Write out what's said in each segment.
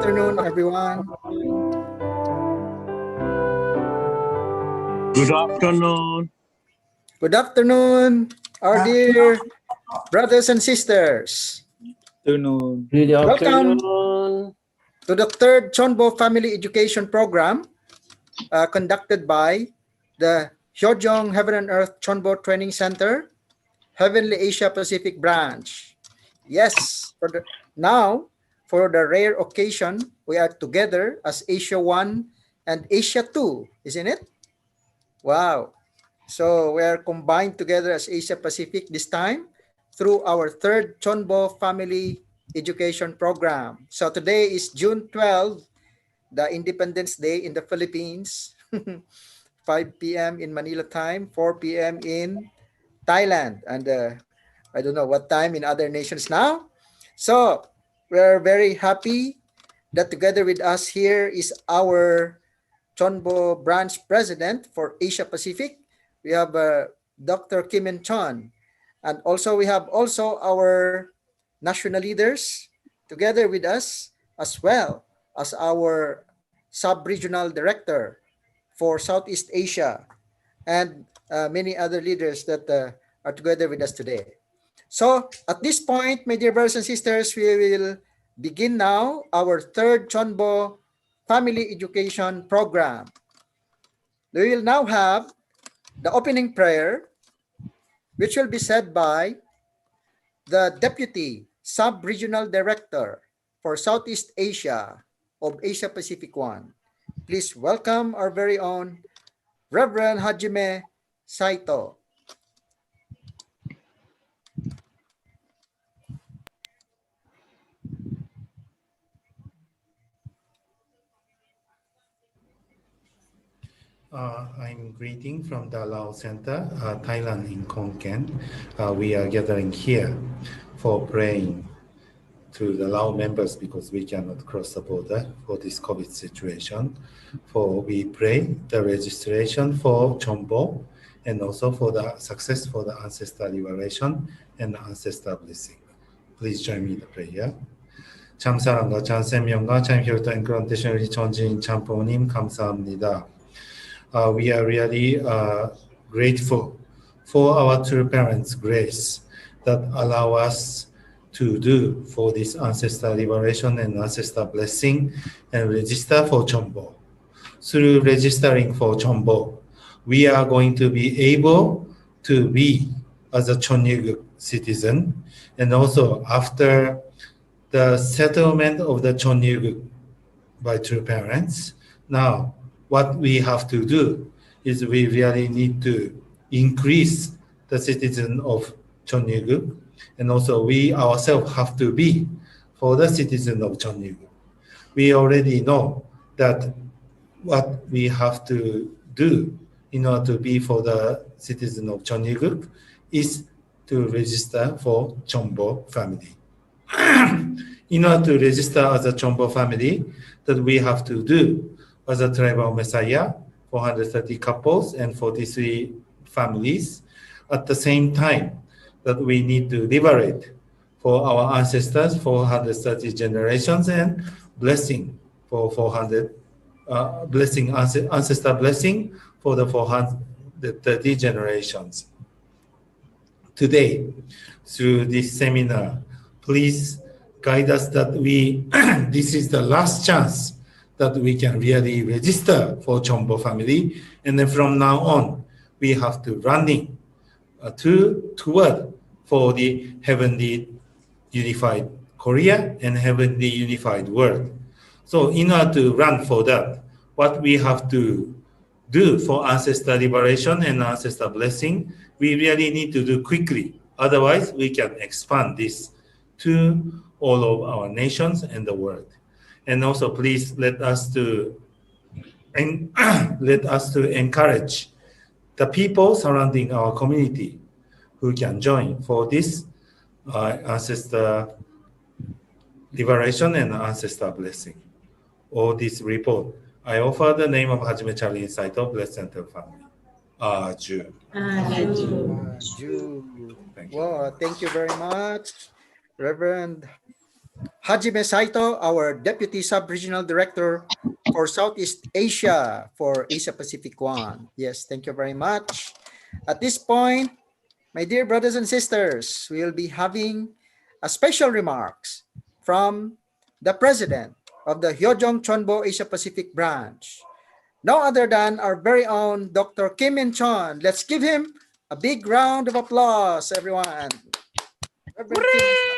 afternoon, everyone. Good afternoon. Good afternoon, our dear brothers and sisters. Afternoon. Good Welcome afternoon. to the third CheonBo Family Education Program conducted by the Hyojong Heaven and Earth CheonBo Training Center, Heavenly Asia Pacific Branch. Yes, for the rare occasion, we are together as Asia 1 and Asia 2, isn't it? Wow. So we are combined together as Asia Pacific this time through our third CheonBo Family Education Program. So today is June 12, the Independence Day in the Philippines, 5 p.m. in Manila time, 4 p.m. in Thailand, and I don't know what time in other nations now. So we're very happy that together with us here is our CheonBo branch president for Asia Pacific. We have Dr. Kim and Chon. And also we have also our national leaders together with us, as well as our sub-regional director for Southeast Asia, and many other leaders that are together with us today. So at this point, my dear brothers and sisters, we will begin now our third CheonBo Family Education Program. We will now have the opening prayer, which will be said by the Deputy Sub-Regional Director for Southeast Asia of Asia Pacific One. Please welcome our very own Reverend Hajime Saito. I'm greeting from the Lao Center, Thailand in Khon Kaen. We are gathering here for praying to the Lao members because we cannot cross the border for this COVID situation. For we pray the registration for CheonBo and also for the success for the ancestor liberation and ancestor blessing. Please join me in the prayer. 참 사랑과 참 생명과 참 효도 인크런테이션 우리 전지인 참 부모님 감사합니다. We are really grateful for our two parents' grace that allow us to do for this ancestor liberation and ancestor blessing and register for CheonBo. Through registering for CheonBo, we are going to be able to be as a Cheonryuk citizen, and also after the settlement of the Cheonryuk by two parents, now what we have to do is we really need to increase the citizen of Cheonryuk, and also we ourselves have to be for the citizen of Cheonryuk. We already know that what we have to do in order to be for the citizen of Cheonryuk is to register for CheonBo family. In order to register as a CheonBo family, that we have to do as a tribal messiah, 430 couples and 43 families. At the same time, that we need to liberate for our ancestors 430 generations and blessing for 400 blessing ancestor blessing for the 430 generations. Today, through this seminar, please guide us that we this is the last chance that we can really register for CheonBo family, and then from now on, we have to running toward for the heavenly unified Korea and heavenly unified world. So in order to run for that, what we have to do for ancestor liberation and ancestor blessing, we really need to do quickly. Otherwise, we can expand this to all of our nations and the world. And also, please let us to encourage the people surrounding our community who can join for this ancestor liberation and ancestor blessing. All this report, I offer the name of Hajime Charlie Saito, Blessed Center family. Ju. Wow, thank you very much, Reverend Hajime Saito, our Deputy Sub-Regional Director for Southeast Asia for Asia Pacific 1. Yes, thank you very much. At this point, my dear brothers and sisters, we will be having a special remarks from the President of the Hyojong CheonBo Asia Pacific Branch, no other than our very own Dr. Kim In Chon. Let's give him a big round of applause, everyone. Reverend Kim In Chon.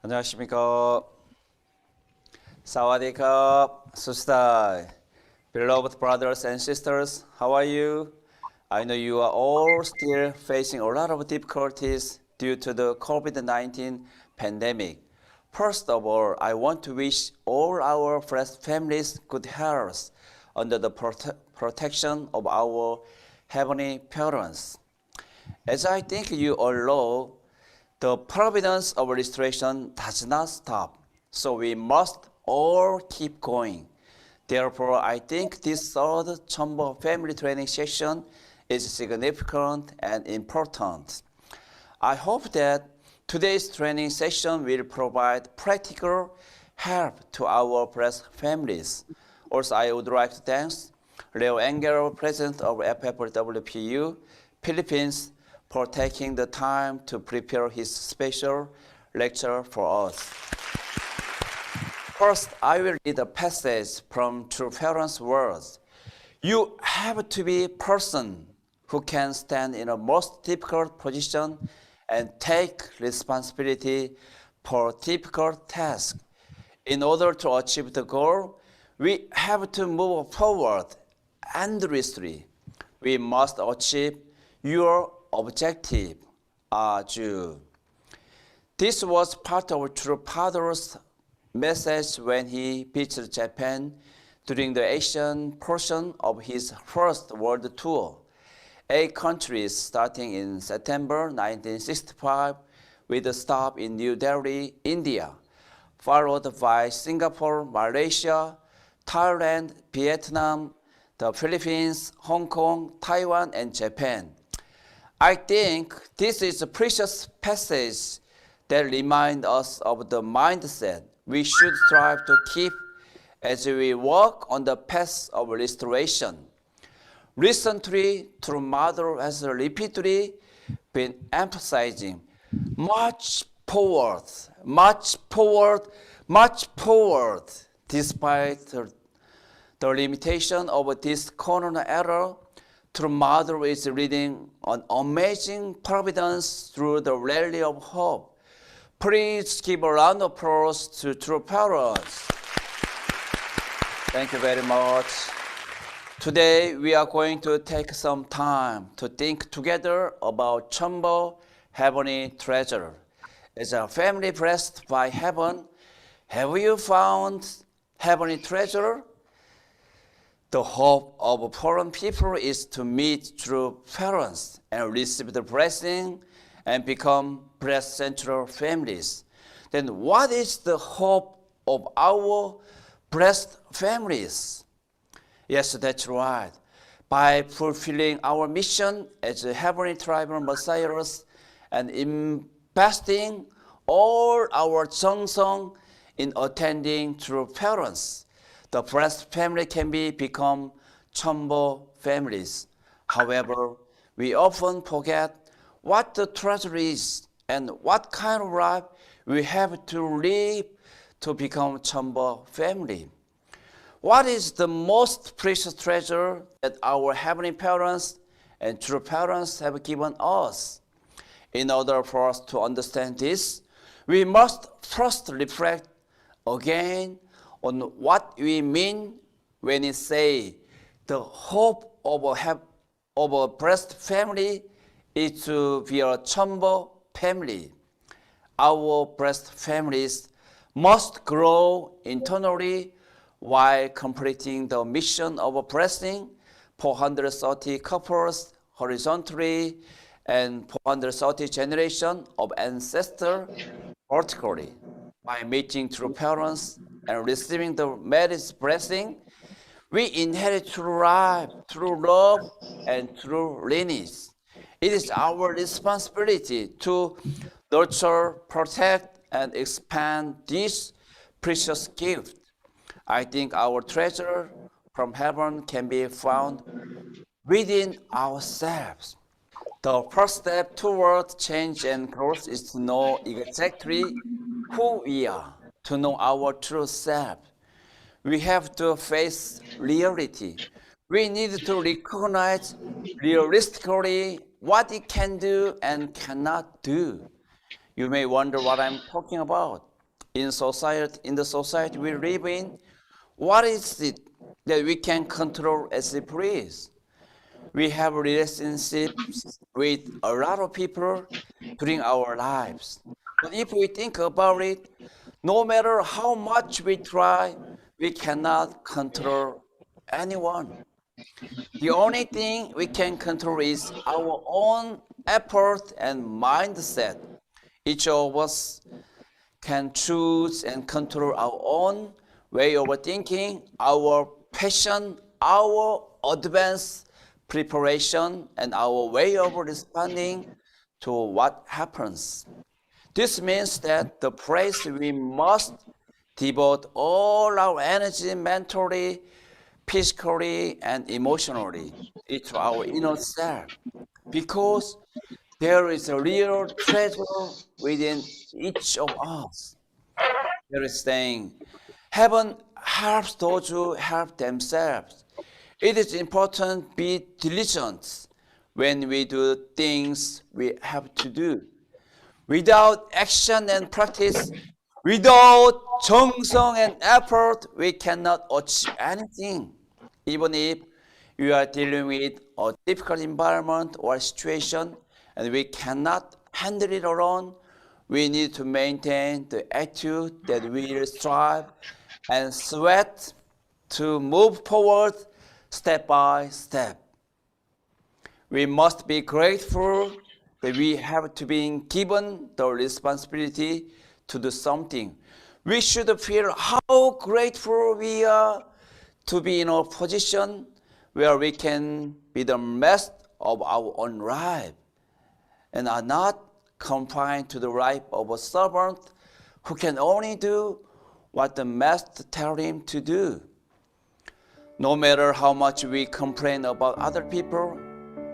안녕하십니까. 사와디캅, 수스타이. Beloved brothers and sisters, how are you? I know you are all still facing a lot of difficulties due to the COVID-19 pandemic. First of all, I want to wish all our blessed families good health under the protection of our heavenly parents. As I think you all know, the providence of restoration does not stop, so we must all keep going. Therefore, I think this third CheonBo family training session is significant and important. I hope that today's training session will provide practical help to our blessed families. Also, I would like to thank Leo Engel, President of FFWPU, Philippines, for taking the time to prepare his special lecture for us. First, I will read a passage from True Parents' words. You have to be a person who can stand in a most difficult position and take responsibility for difficult tasks. In order to achieve the goal, we have to move forward endlessly. We must achieve your objective. 아주. This was part of True Father's message when he visited Japan during the Asian portion of his first world tour. 8 countries starting in September 1965 with a stop in New Delhi, India, followed by Singapore, Malaysia, Thailand, Vietnam, the Philippines, Hong Kong, Taiwan, and Japan. I think this is a precious passage that reminds us of the mindset we should strive to keep as we walk on the path of restoration. Recently, True Mother has repeatedly been emphasizing march forward, march forward, march forward, despite the limitation of this corona era. True Mother is leading an amazing providence through the rally of hope. Please give a round of applause to True Parents. Thank you very much. Today, we are going to take some time to think together about CheonBo, Heavenly Treasure. As a family blessed by heaven, have you found Heavenly Treasure? The hope of foreign people is to meet true parents and receive the blessing and become blessed central families. Then what is the hope of our blessed families? Yes, that's right. By fulfilling our mission as a heavenly tribal messiahs and investing all our 정성 in attending true parents, the blessed family can become CheonBo families. However, we often forget what the treasure is and what kind of life we have to live to become CheonBo family. What is the most precious treasure that our heavenly parents and true parents have given us? In order for us to understand this, we must first reflect again on what we mean when we say the hope of a blessed family is to be a CheonBo family. Our blessed families must grow internally while completing the mission of blessing 430 couples horizontally and 430 generation of ancestors vertically. By meeting true parents and receiving the marriage blessing, we inherit true life, true love, and true lineage. It is our responsibility to nurture, protect, and expand this precious gift. I think our treasure from heaven can be found within ourselves. The first step toward change and growth is to know exactly who we are, to know our true self. We have to face reality. We need to recognize realistically what it can do and cannot do. You may wonder what I'm talking about. In the society we live in, what is it that we can control as we please? We have relationships with a lot of people during our lives. But if we think about it, no matter how much we try, we cannot control anyone. The only thing we can control is our own effort and mindset. Each of us can choose and control our own way of thinking, our passion, our advanced preparation, and our way of responding to what happens. This means that the place we must devote all our energy mentally, physically, and emotionally is to our inner self. Because there is a real treasure within each of us. There is saying, heaven helps those who help themselves. It is important to be diligent when we do things we have to do. Without action and practice, without 정성 and effort, we cannot achieve anything. Even if you are dealing with a difficult environment or situation and we cannot handle it alone, we need to maintain the attitude that we will strive and sweat to move forward step by step. We must be grateful that we have to be given the responsibility to do something. We should feel how grateful we are to be in a position where we can be the master of our own life and are not confined to the life of a servant who can only do what the master tells him to do. No matter how much we complain about other people,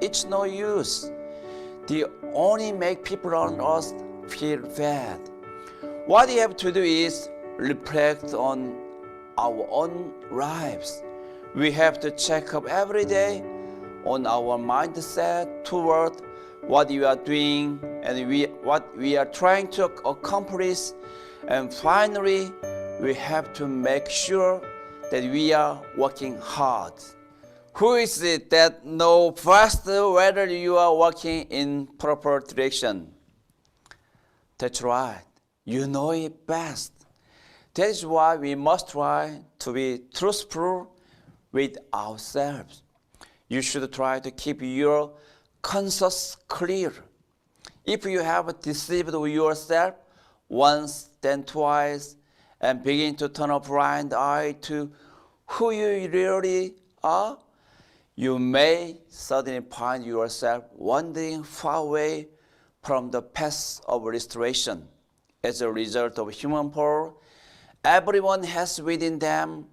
it's no use. They only make people on us feel bad. What we have to do is reflect on our own lives. We have to check up every day on our mindset toward what we are doing and what we are trying to accomplish. And finally, we have to make sure that we are working hard. Who is it that knows first whether you are working in proper direction? That's right. You know it best. That is why we must try to be truthful with ourselves. You should try to keep your conscience clear. If you have deceived yourself once, then twice, and begin to turn a blind eye to who you really are, you may suddenly find yourself wandering far away from the path of restoration. As a result of human fall, everyone has within them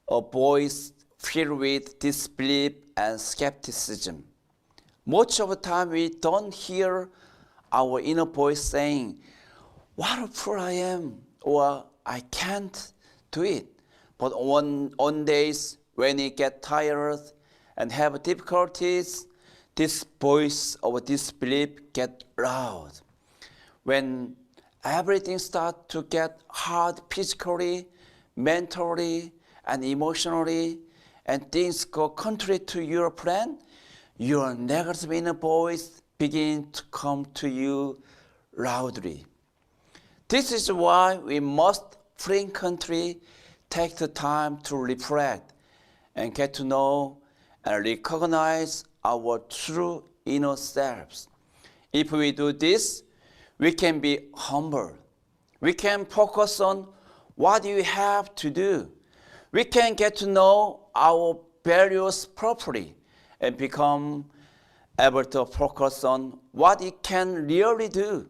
a voice filled with disbelief and skepticism. Most of the time, we don't hear our inner voice saying, "What a fool I am," or "I can't do it." But on days when we get tired and have difficulties, this voice of disbelief gets loud. When everything starts to get hard physically, mentally, and emotionally, and things go contrary to your plan, your negative inner voice begins to come to you loudly. This is why we must frequently take the time to reflect and get to know and recognize our true inner selves. If we do this, we can be humble. We can focus on what we have to do. We can get to know our values properly and become able to focus on what it can really do.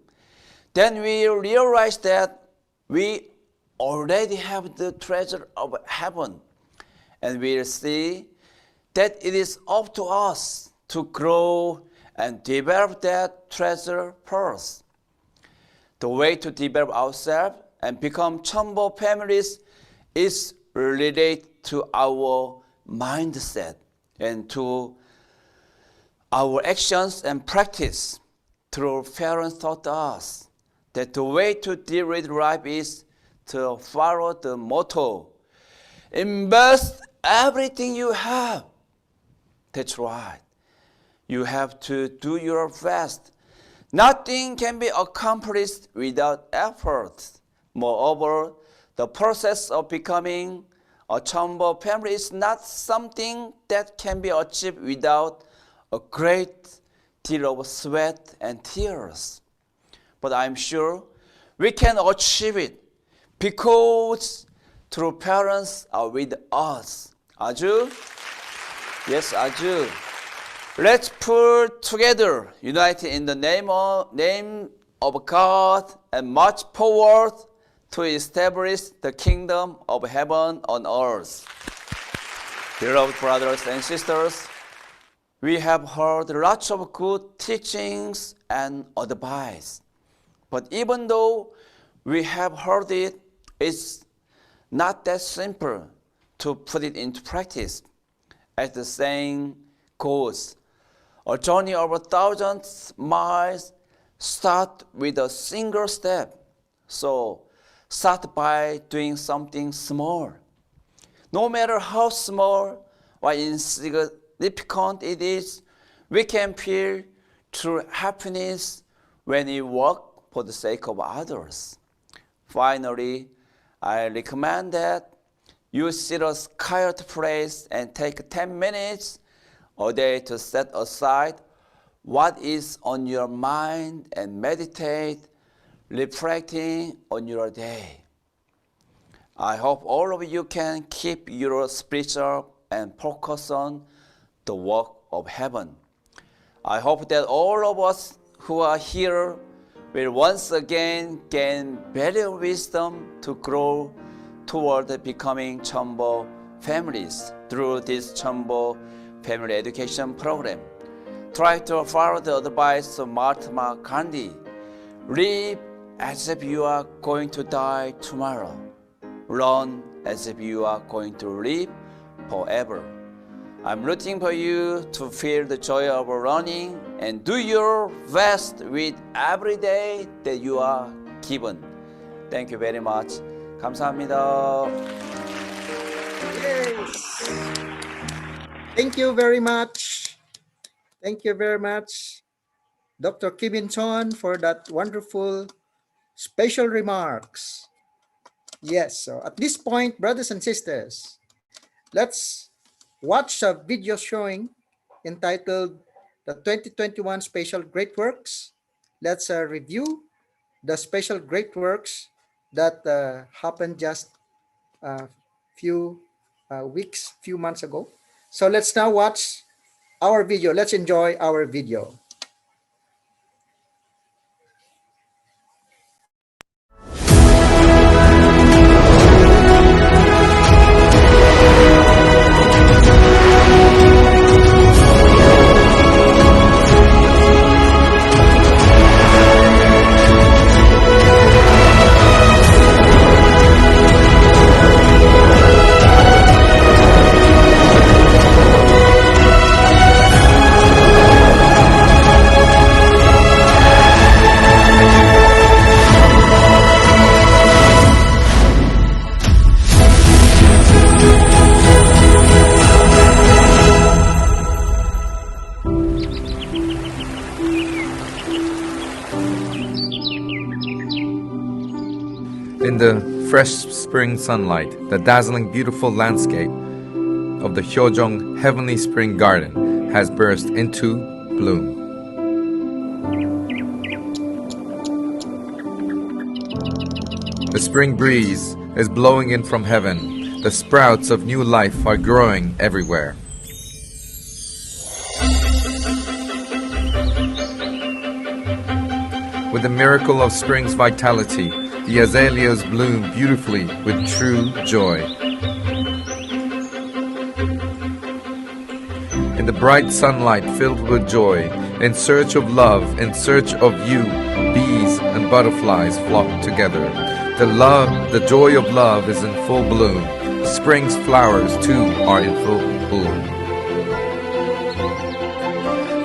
Then we realize that we already have the treasure of heaven, and we'll see that it is up to us to grow and develop that treasure first. The way to develop ourselves and become CheonBo families is related to our mindset and to our actions and practice. Through parents taught us that the way to deal with life is to follow the motto, invest everything you have. That's right. You have to do your best. Nothing can be accomplished without effort. Moreover, the process of becoming a CheonBo family is not something that can be achieved without a great deal of sweat and tears. But I'm sure we can achieve it because true parents are with us. Aju? Yes, Aju. Let's pull together, united in the name of God, and march forward to establish the kingdom of heaven on earth. Beloved brothers and sisters, we have heard lots of good teachings and advice. But even though we have heard it, it's not that simple to put it into practice. As the saying goes, a journey of 1,000 miles starts with a single step. So start by doing something small. No matter how small or insignificant it is, we can feel true happiness when we work for the sake of others. Finally, I recommend that you sit a quiet place and take 10 minutes a day to set aside what is on your mind and meditate, reflecting on your day. I hope all of you can keep your spiritual and focus on the work of heaven. I hope that all of us who are here will once again gain valuable wisdom to grow toward becoming CheonBo families through this CheonBo Family Education Program. Try to follow the advice of Mahatma Gandhi. Live as if you are going to die tomorrow. Run as if you are going to live forever. I'm rooting for you to feel the joy of running and do your best with every day that you are given. Thank you very much. 감사합니다. Yes. Thank you very much. Thank you very much, Dr. Kim In-cheon, for that wonderful special remarks. Yes, so at this point, brothers and sisters, let's watch a video showing entitled the 2021 Special Great Works. Let's review the special great works that happened just a few weeks, few months ago. So let's now watch our video. Let's enjoy our video. In the fresh spring sunlight, the dazzling beautiful landscape of the Hyojong Heavenly Spring Garden has burst into bloom. The spring breeze is blowing in from heaven. The sprouts of new life are growing everywhere. With the miracle of spring's vitality, the azaleas bloom beautifully with true joy. In the bright sunlight filled with joy, in search of love, in search of you, bees and butterflies flock together. The joy of love is in full bloom. Spring's flowers too are in full bloom.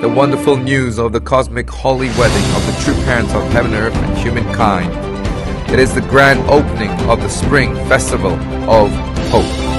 The wonderful news of the cosmic holy wedding of the true parents of heaven, earth, and humankind. It is the grand opening of the Spring Festival of Hope.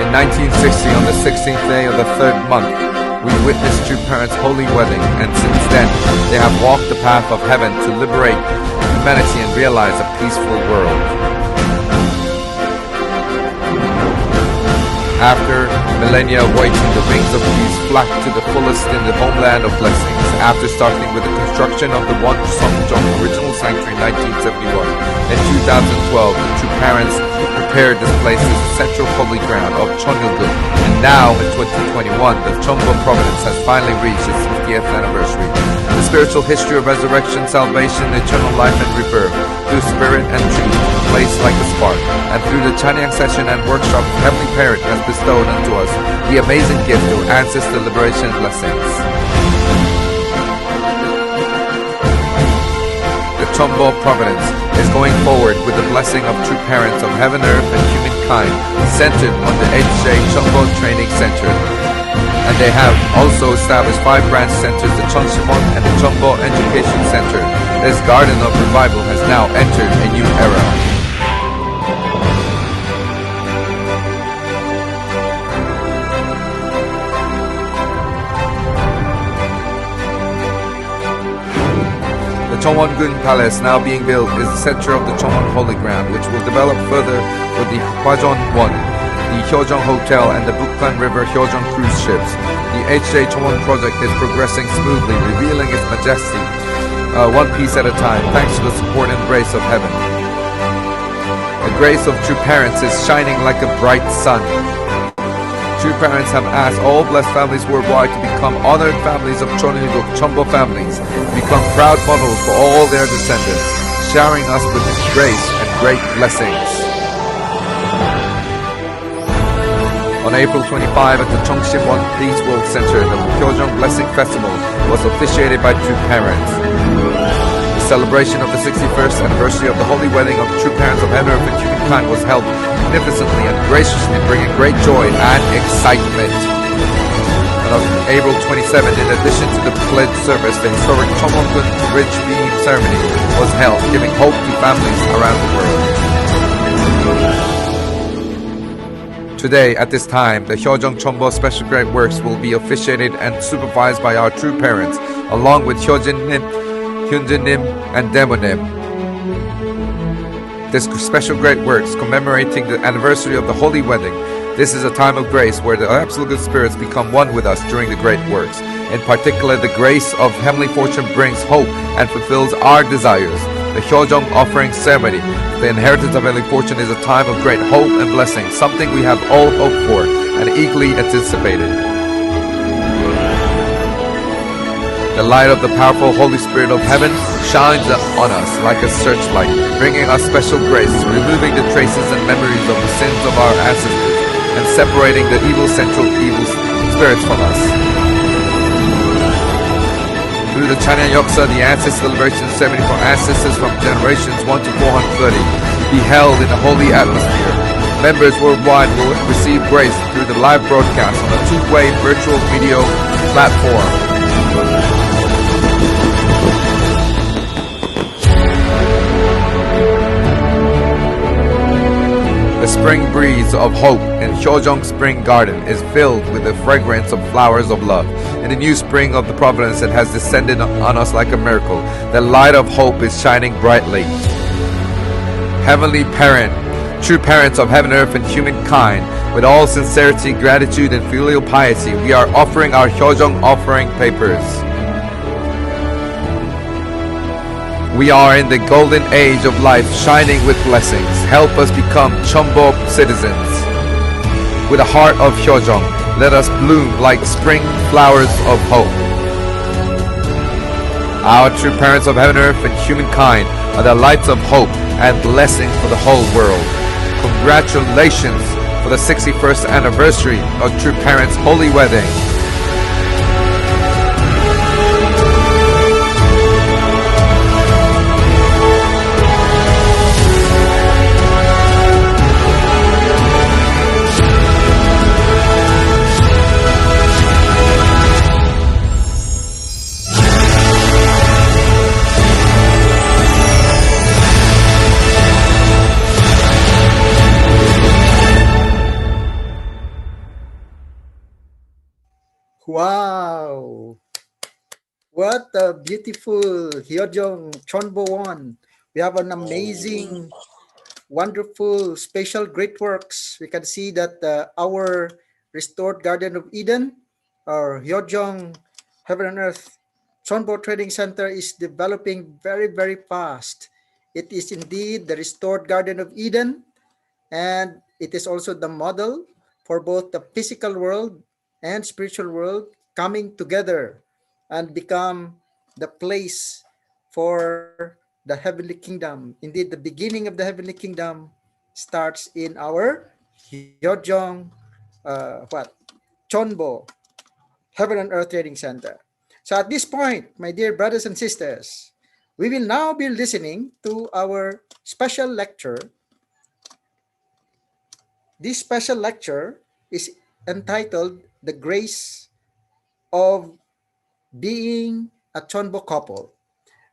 In 1960, on the 16th day of the third month, we witnessed true parents' holy wedding, and since then, they have walked the path of heaven to liberate humanity and realize a peaceful world. After millennia of waiting, the wings of peace flapped to the fullest in the homeland of blessings. After starting with the construction of the One Songjong original sanctuary in 1971, in 2012, the true parents prepared this place as the central holy ground of Cheonbо. And now, in 2021, the CheonBo province has finally reached its 50th anniversary. The spiritual history of resurrection, salvation, eternal life, and rebirth, through spirit and truth, placed like a spark, and through the Channyang session and workshop, Heavenly Parent has bestowed unto us the amazing gift of ancestor liberation and blessings. The CheonBo province is going forward with the blessing of true parents of heaven, earth, and humankind, centered on the HJ CheonBo Training Center. And they have also established 5 branch centers, the Cheonsimon and the CheonBo Education Center. This garden of revival has now entered a new era. The Cheonwon-gun Palace, now being built, is the center of the Cheonwon Holy Ground, which will develop further with the Hwajeon-won, the Hyeojong Hotel, and the Bukhan River Hyeojong cruise ships. The HJ Cheonwon project is progressing smoothly, revealing its majesty, one piece at a time, thanks to the support and grace of heaven. The grace of true parents is shining like a bright sun. True parents have asked all blessed families worldwide to become honored families of Cheonilguk CheonBo families, become proud models for all their descendants, showering us with His grace and great blessings. On April 25 at the Cheongsimwon Peace World Center, the Hyeojong Blessing Festival was officiated by true parents. The celebration of the 61st anniversary of the holy wedding of the true parents of heaven, earth, and humankind was held magnificently and graciously, bringing great joy and excitement. And on April 27, in addition to the pledge service, the historic Cheonwon-gun Bridge Beam ceremony was held, giving hope to families around the world. Today, at this time, the Hyeojong CheonBo Special Great Works will be officiated and supervised by our true parents, along with Hyojin-nim, Hyunjin-nim, and Demo-nim. This special great works commemorating the anniversary of the holy wedding. This is a time of grace where the absolute good spirits become one with us during the great works. In particular, the grace of heavenly fortune brings hope and fulfills our desires. The Hyeojong offering ceremony, the inheritance of heavenly fortune, is a time of great hope and blessing, something we have all hoped for and eagerly anticipated. The light of the powerful Holy Spirit of heaven shines on us like a searchlight, bringing us special grace, removing the traces and memories of the sins of our ancestors, and separating the evil central evil spirits from us. Through the China Yoksa, the ancestor celebration ceremony for ancestors from generations 1 to 430 be held in a holy atmosphere. Members worldwide will receive grace through the live broadcast on a two-way virtual video platform. The spring breeze of hope in Hyeojong Spring Garden is filled with the fragrance of flowers of love. In the new spring of the providence that has descended on us like a miracle, the light of hope is shining brightly. Heavenly Parent, true parents of heaven, earth, and humankind, with all sincerity, gratitude, and filial piety, we are offering our Hyeojong offering papers. We are in the golden age of life, shining with blessings. Help us become CheonBo citizens. With a heart of Hyeojong, let us bloom like spring flowers of hope. Our true parents of heaven, earth, and humankind are the lights of hope and blessing for the whole world. Congratulations for the 61st anniversary of True Parents' holy wedding. Wow! What a beautiful Hyojong Chonbo one. We have an amazing, wonderful, special, great works. We can see that our restored Garden of Eden, our Hyojong Heaven and Earth Chonbo Trading Center is developing very, very fast. It is indeed the restored Garden of Eden, and it is also the model for both the physical world and spiritual world coming together and become the place for the heavenly kingdom. Indeed, the beginning of the heavenly kingdom starts in our Hyojong Chonbo Heaven and Earth Trading Center. So at this point, my dear brothers and sisters, we will now be listening to our special lecture. This special lecture is entitled The Grace of Being a Chonbo Couple.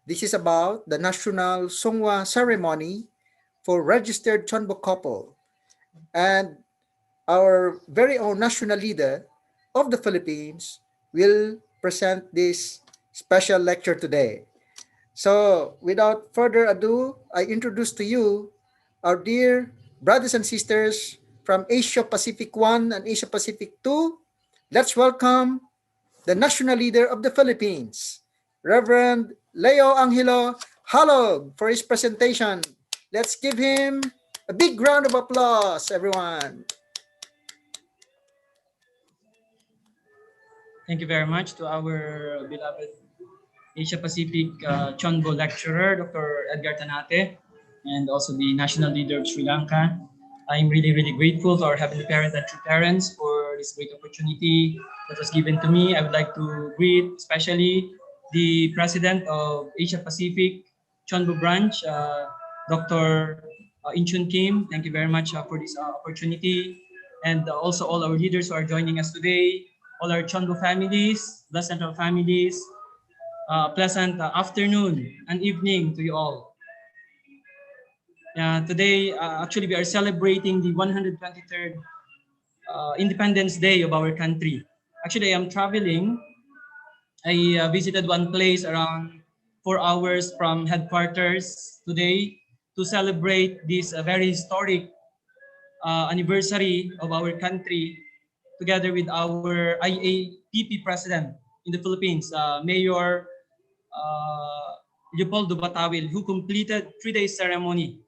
This is about the National Songwa ceremony for registered Chonbo couple. And our very own national leader of the Philippines will present this special lecture today. So, without further ado, I introduce to you our dear brothers and sisters from Asia Pacific 1 and Asia Pacific 2. Let's welcome the national leader of the Philippines, Reverend Leo Angelo Halog, for his presentation. Let's give him a big round of applause, everyone. Thank you very much to our beloved Asia Pacific CheonBo lecturer, Dr. Edgar Tanate, and also the national leader of Sri Lanka. I'm really, really grateful to our Heavenly Parent and True Parents for this great opportunity that was given to me. I would like to greet especially the President of Asia Pacific CheonBo branch, Dr. Inchun Kim. Thank you very much for this opportunity. And also all our leaders who are joining us today, all our CheonBo families, the central families, pleasant afternoon and evening to you all. Today, actually, we are celebrating the 123rd Independence Day of our country. Actually, I am traveling. I visited one place around 4 hours from headquarters today to celebrate this very historic anniversary of our country together with our IAPP president in the Philippines, Mayor Leopoldo Batawil, who completed 3 day ceremony.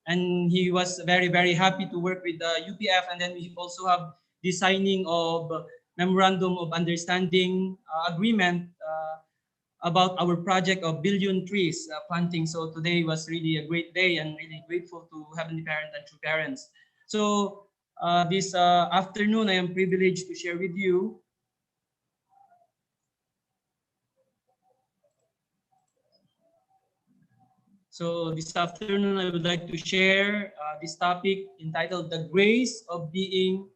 And he was very, very happy to work with the UPF. And then we also have the signing of memorandum of understanding agreement about our project of billion trees planting. So today was really a great day and really grateful to Heavenly Parent and True Parents. So this afternoon, I am privileged to share with you So this afternoon, I would like to share this topic entitled The Grace of Being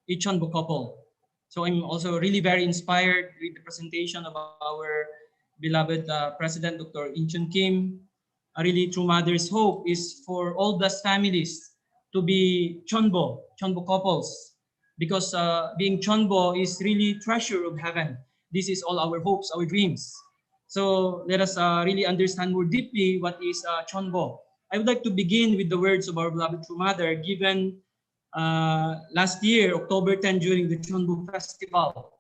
a CheonBo Couple. So I'm also really very inspired with the presentation of our beloved President, Dr. In Chun Kim. Really, True Mother's hope is for all blessed families to be CheonBo couples, because being CheonBo is really treasure of heaven. This is all our hopes, our dreams. So let us really understand more deeply what is CheonBo. I would like to begin with the words of our beloved True Mother given last year, October 10, during the CheonBo Festival.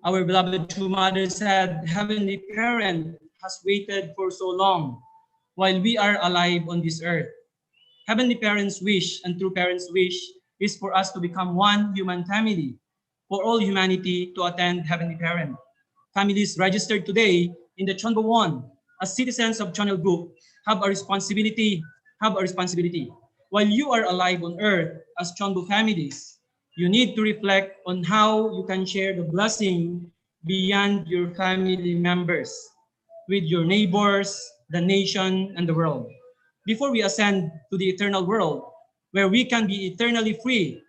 Our beloved True Mother said, Heavenly Parent has waited for so long while we are alive on this earth. Heavenly Parents' wish and True Parents' wish is for us to become one human family, for all humanity to attend Heavenly Parent. Families registered today in the CheonBo 1 as citizens of Channel Group have a responsibility. While you are alive on earth as CheonBo families, you need to reflect on how you can share the blessing beyond your family members, with your neighbors, the nation, and the world. Before we ascend to the eternal world, where we can be eternally free,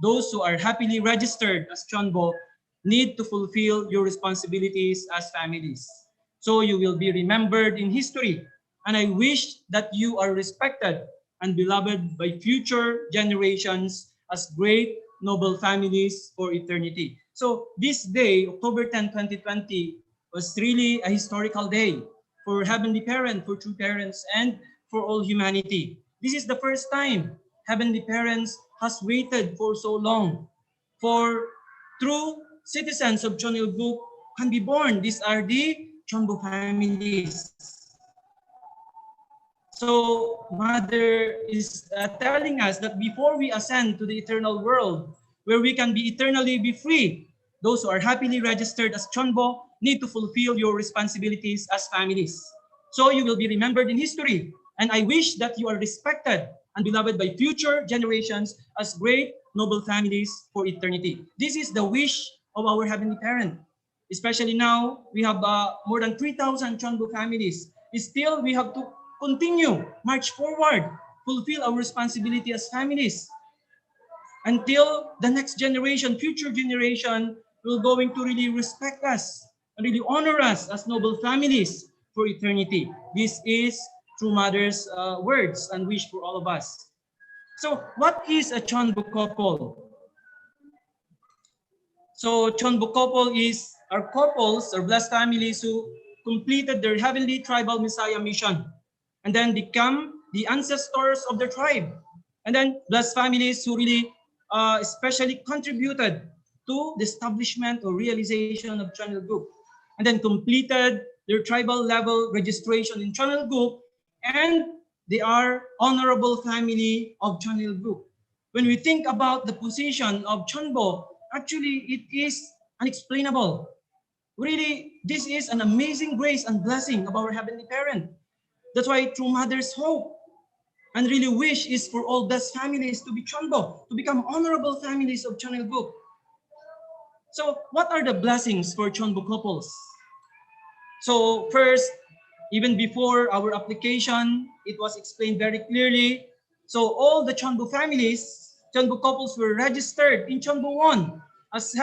those who are happily registered as CheonBo need to fulfill your responsibilities as families. So you will be remembered in history, and I wish that you are respected and beloved by future generations as great noble families for eternity. So this day, October 10, 2020, was really a historical day for Heavenly Parent, for True Parents, and for all humanity. This is the first time Heavenly Parents has waited for so long for true citizens of Channel Group can be born. These are the CheonBo families. So Mother is telling us that before we ascend to the eternal world, where we can be eternally be free, those who are happily registered as CheonBo need to fulfill your responsibilities as families. So you will be remembered in history, and I wish that you are respected and beloved by future generations as great noble families for eternity. This is the wish of our Heavenly Parent. Especially now, we have more than 3,000 CheonBo families. Still, we have to continue, march forward, fulfill our responsibility as families until the next generation, future generation, will going to really respect us and really honor us as noble families for eternity. This is True Mother's words and wish for all of us. So what is a CheonBo couple? So CheonBo couple is our couples or blessed families who completed their heavenly tribal Messiah mission and then become the ancestors of their tribe. And then blessed families who really especially contributed to the establishment or realization of Channel Group. And then completed their tribal level registration in Channel Group, and they are honorable family of Channel Group. When we think about the position of CheonBo, actually it is unexplainable. Really, this is an amazing grace and blessing of our Heavenly Parent. That's why True Mother's hope and really wish is for all blessed families to be CheonBo, to become honorable families of Channel Group. So what are the blessings for CheonBo couples? So first, even before our application, it was explained very clearly. So all the CheonBo families, CheonBo couples were registered in CheonBo 1 as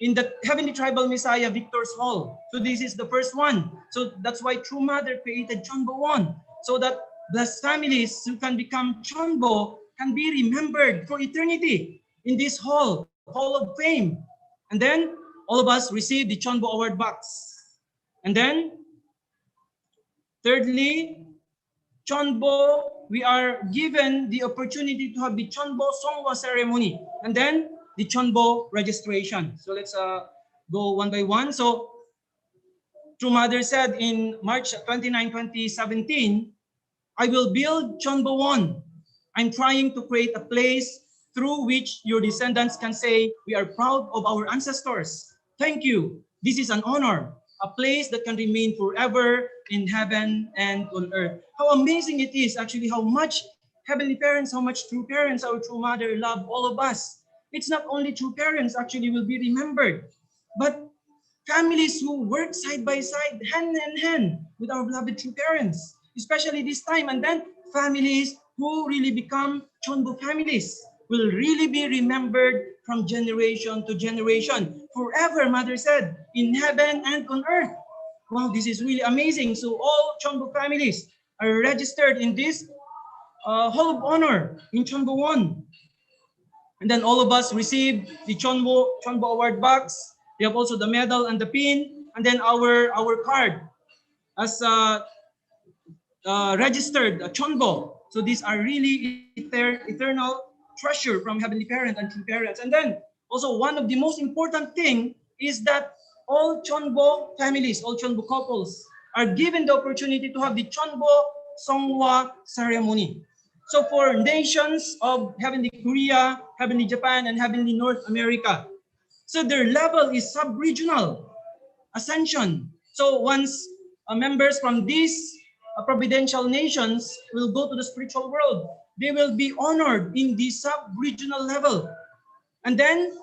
in the Heavenly Tribal Messiah Victor's Hall. So this is the first one. So that's why True Mother created CheonBo 1, so that blessed families who can become CheonBo can be remembered for eternity in this hall of fame. And then all of us receive the CheonBo Award box. And then thirdly, CheonBo, we are given the opportunity to have the CheonBo Songwa ceremony and then the CheonBo registration. So let's go one by one. So True Mother said in March 29, 2017, I will build CheonBo 1. I'm trying to create a place through which your descendants can say, we are proud of our ancestors. Thank you. This is an honor, a place that can remain forever in heaven and on earth. How amazing it is, actually, how much Heavenly Parents, how much True Parents, our True Mother love all of us. It's not only True Parents actually will be remembered, but families who work side by side, hand in hand with our beloved True Parents. especially this time. And then families who really become CheonBo families will really be remembered from generation to generation. Forever, Mother said, in heaven and on earth. Wow, this is really amazing. So all CheonBo families are registered in this Hall of Honor in CheonBo 1. And then all of us received the CheonBo Award box. We have also the medal and the pin, and then our card as registered CheonBo. So these are really eternal treasure from Heavenly Parent and true parents. And then also one of the most important thing is that all CheonBo families, all CheonBo couples are given the opportunity to have the CheonBo Songwa ceremony. So for nations of Heavenly Korea, Heavenly Japan, and Heavenly North America, so their level is sub-regional ascension. So once members from these providential nations will go to the spiritual world, they will be honored in the sub-regional level. And then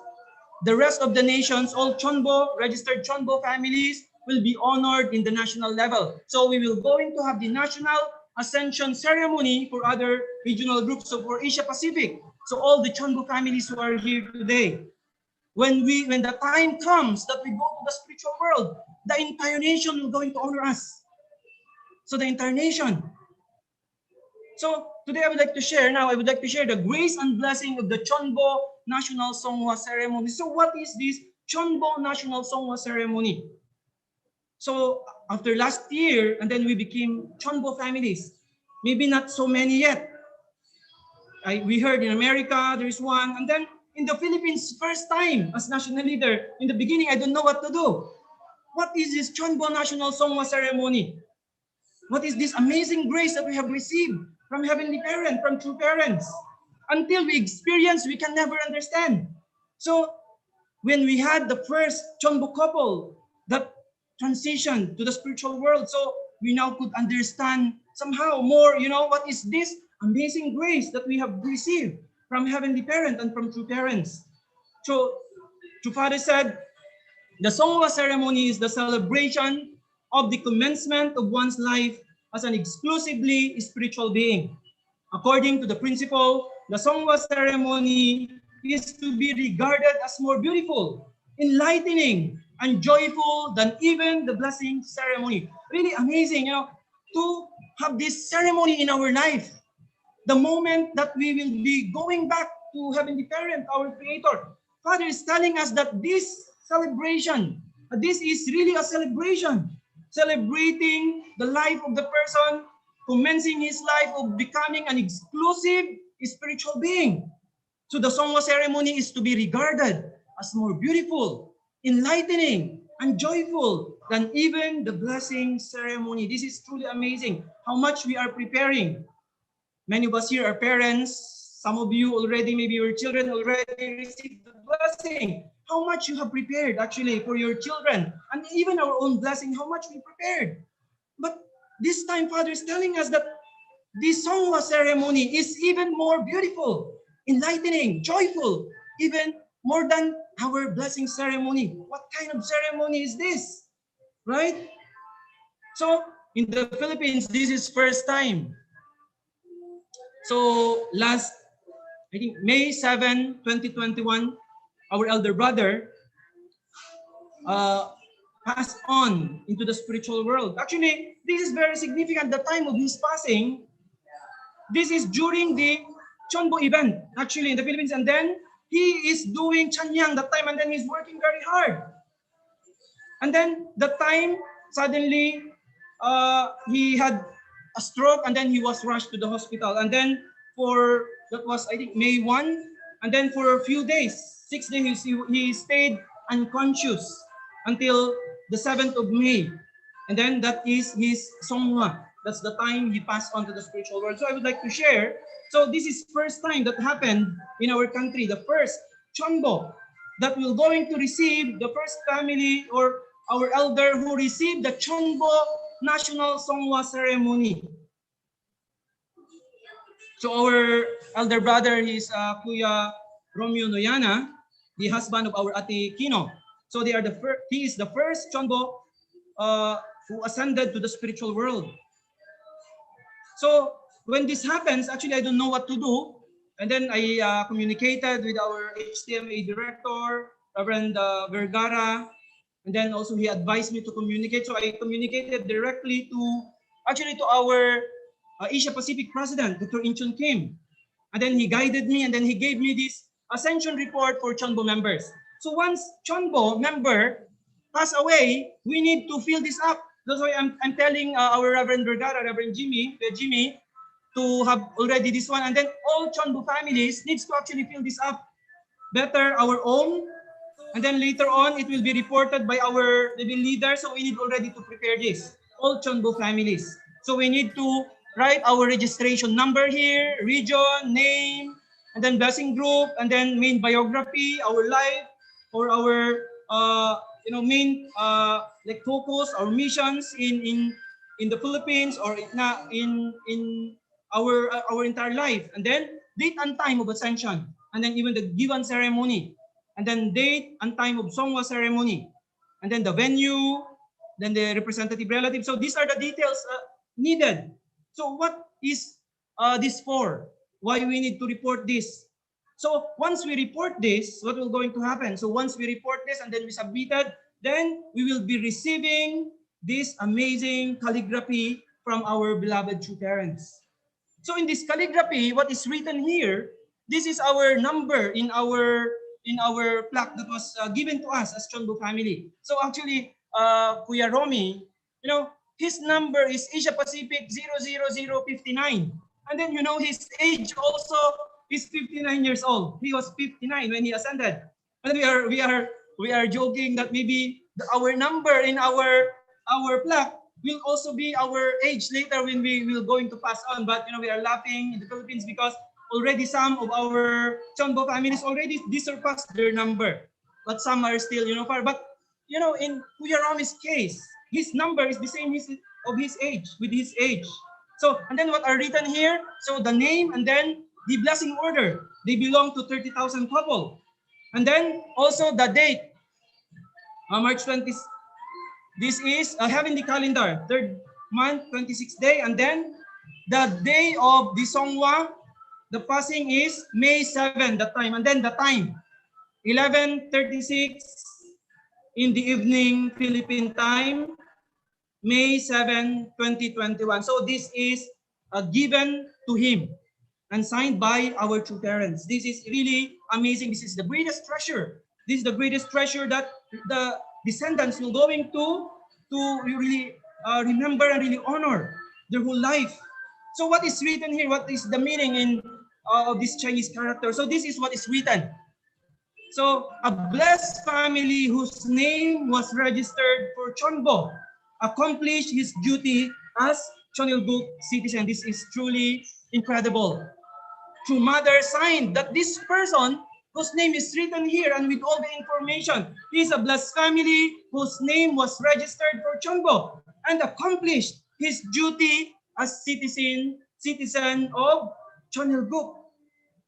the rest of the nations, all CheonBo, registered CheonBo families, will be honored in the national level. So we will going to have the national ascension ceremony for other regional groups. So for Asia Pacific, so all the CheonBo families who are here today, when the time comes that we go to the spiritual world, the entire nation will going to honor us. So the entire nation. So today I would like to share the grace and blessing of the CheonBo National Songwa Ceremony. So what is this CheonBo National Songwa Ceremony? So after last year, and then we became CheonBo families. Maybe not so many yet. We heard in America there is one, and then in the Philippines, first time as national leader. In the beginning, I don't know what to do. What is this CheonBo National Songwa Ceremony? What is this amazing grace that we have received from Heavenly Parent, from true parents? Until we experience, we can never understand. So when we had the first CheonBo couple that transitioned to the spiritual world, so we now could understand somehow more, what is this amazing grace that we have received from Heavenly Parent and from true parents. So True Father said, the Songwa ceremony is the celebration of the commencement of one's life as an exclusively spiritual being. According to the principle, the Songwa ceremony is to be regarded as more beautiful, enlightening, and joyful than even the blessing ceremony. Really amazing, to have this ceremony in our life. The moment that we will be going back to Heavenly Parent, our Creator, Father is telling us that this celebration, this is really a celebration, celebrating the life of the person, commencing his life of becoming an exclusive spiritual being. So the Songwa ceremony is to be regarded as more beautiful, enlightening, and joyful than even the blessing ceremony. This is truly amazing how much we are preparing. Many of us here are parents. Some of you already, maybe your children already received the blessing. How much you have prepared actually for your children, and even our own blessing, how much we prepared. But this time, Father is telling us that this Songwa ceremony is even more beautiful, enlightening, joyful, even more than our blessing ceremony. What kind of ceremony is this? Right? So in the Philippines, this is first time. So last, I think May 7, 2021, our elder brother passed on into the spiritual world. Actually, this is very significant. The time of his passing, this is during the CheonBo event, actually in the Philippines. And then he is doing Chanyang that time, and then he's working very hard. And then the time, suddenly, he had a stroke, and then he was rushed to the hospital. And then that was, I think, May 1. And then for a few days, 6 days, he stayed unconscious until the 7th of May. And then that is his Songwa. That's the time he passed on to the spiritual world. So I would like to share. So this is first time that happened in our country, the first CheonBo that will going to receive, the first family or our elder who received the CheonBo National Songwa ceremony. So our elder brother is Kuya Romeo Noyana, the husband of our Ate Kino. So he is the first CheonBo who ascended to the spiritual world. So when this happens, actually, I don't know what to do. And then I communicated with our HTMA director, Reverend Vergara. And then also he advised me to communicate. So I communicated directly to our Asia Pacific President, Dr. Inchun Kim. And then he guided me, and then he gave me this ascension report for CheonBo members. So once CheonBo member pass away, we need to fill this up. That's why I'm telling our Reverend Vergara, Reverend Jimmy, to have already this one. And then all CheonBo families needs to actually fill this up. Better our own. And then later on, it will be reported by our living leader. So we need already to prepare this. All CheonBo families. So we need to write our registration number here, region, name, and then blessing group, and then main biography, our life, or our main like focus, our missions in the Philippines or in our entire life, and then date and time of ascension, and then even the given ceremony, and then date and time of Songwa ceremony, and then the venue, then the representative relative. So these are the details needed. So what is this for? Why we need to report this? So once we report this, what will going to happen? So once we report this and then we submitted, then we will be receiving this amazing calligraphy from our beloved true parents. So in this calligraphy, what is written here, this is our number in our plaque that was given to us as CheonBo family. So actually, Kuya Romy, his number is Asia Pacific 00059. And then his age also is 59 years old. He was 59 when he ascended. And we are joking that maybe our number in our plaque will also be our age later when we will going to pass on. But we are laughing in the Philippines because already some of our CheonBo families already surpassed their number. But some are still far. But in Kuya Romy's case, his number is the same of his age, with his age. So, and then what are written here? So the name and then the blessing order. They belong to 30,000 couple. And then also the date, March 20. This is heavenly calendar, 3rd month, 26th day. And then the day of the Songwa, the passing is May 7, the time. And then the time, 11:36 in the evening, Philippine time, May 7, 2021. So this is given to him and signed by our true parents. This is really amazing. This is the greatest treasure. This is the greatest treasure that the descendants will going to really remember and really honor their whole life. So what is written here? What is the meaning in of this Chinese character? So this is what is written. So a blessed family whose name was registered for CheonBo accomplished his duty as Cheonilguk citizen. This is truly incredible. True mother signed that this person whose name is written here and with all the information is a blessed family whose name was registered for CheonBo and accomplished his duty as citizen of Cheonilguk.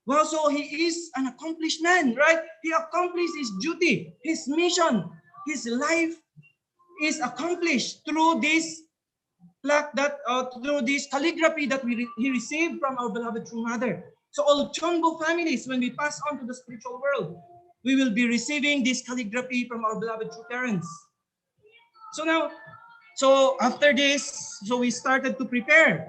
Wow, so he is an accomplished man, right? He accomplished his duty, his mission, his life is accomplished through this plaque through this calligraphy that he received from our beloved true mother. So all CheonBo families, when we pass on to the spiritual world, we will be receiving this calligraphy from our beloved true parents. So after this, so we started to prepare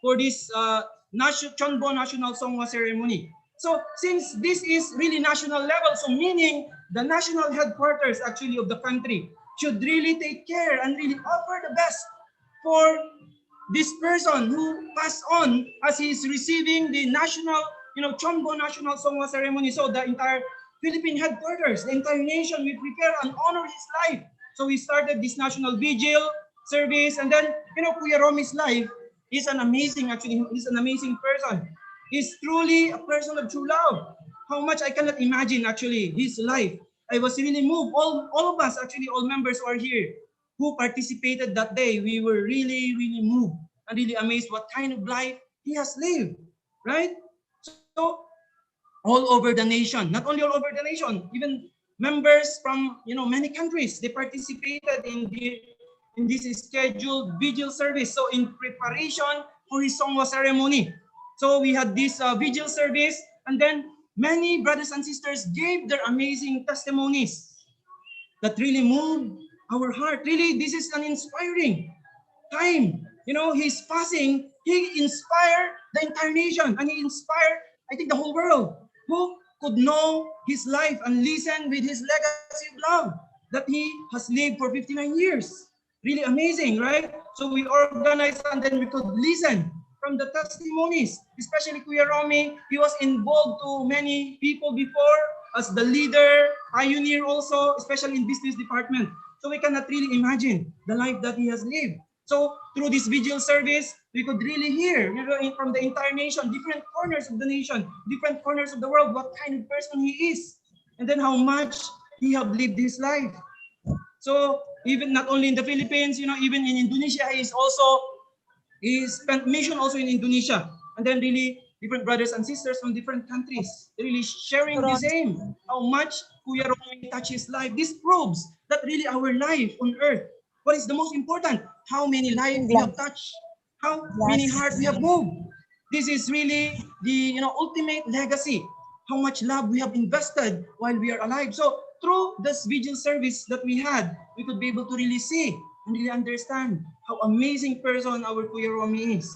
for this CheonBo National Songwa ceremony. So since this is really national level, so meaning the national headquarters actually of the country should really take care and really offer the best for this person who passed on as he is receiving the national, CheonBo National Songwa ceremony. So the entire Philippine headquarters, the entire nation, we prepare and honor his life. So we started this national vigil service, and then Kuya Romy's life is an amazing, actually, he's an amazing person. He's truly a person of true love. How much I cannot imagine actually his life. I was really moved. All of us, actually, all members who are here, who participated that day, we were really, really moved and really amazed what kind of life he has lived, right? So all over the nation, not only all over the nation, even members from many countries, they participated in this scheduled vigil service. So in preparation for his Songwa ceremony. So we had this vigil service, and then many brothers and sisters gave their amazing testimonies that really moved our heart. Really, this is an inspiring time. You know, his passing, he inspired the entire nation, and he inspired, I think, the whole world, who could know his life and listen with his legacy of love that he has lived for 59 years. Really amazing, right? So we organized, and then we could listen from the testimonies, especially Kuya Romy. He was involved to many people before as the leader, pioneer also, especially in business department. So we cannot really imagine the life that he has lived. So through this vigil service, we could really hear, you know, from the entire nation, different corners of the nation, different corners of the world, what kind of person he is, and then how much he have lived his life. So even not only in the Philippines, you know, even in Indonesia, he spent mission also in Indonesia, and then really different brothers and sisters from different countries really sharing the same, how much Kuya Romy touched his life. This proves that really our life on earth, what is the most important? How many lives we have touched, how many hearts we have moved. This is really the, you know, ultimate legacy, how much love we have invested while we are alive. So through this vigil service that we had, we could be able to really see and really understand how amazing person our Kuya Romy is.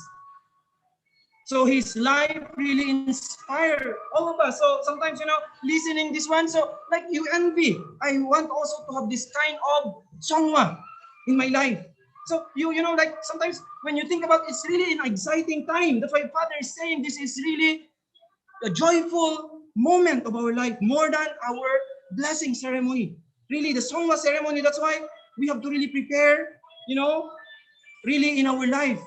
So his life really inspired all of us. So sometimes, you know, listening this one, so like you envy. I want also to have this kind of songwa in my life. So you know, like sometimes when you think about it, it's really an exciting time. That's why Father is saying this is really a joyful moment of our life, more than our blessing ceremony. Really, the Songwa ceremony, that's why we have to really prepare, you know, really in our life.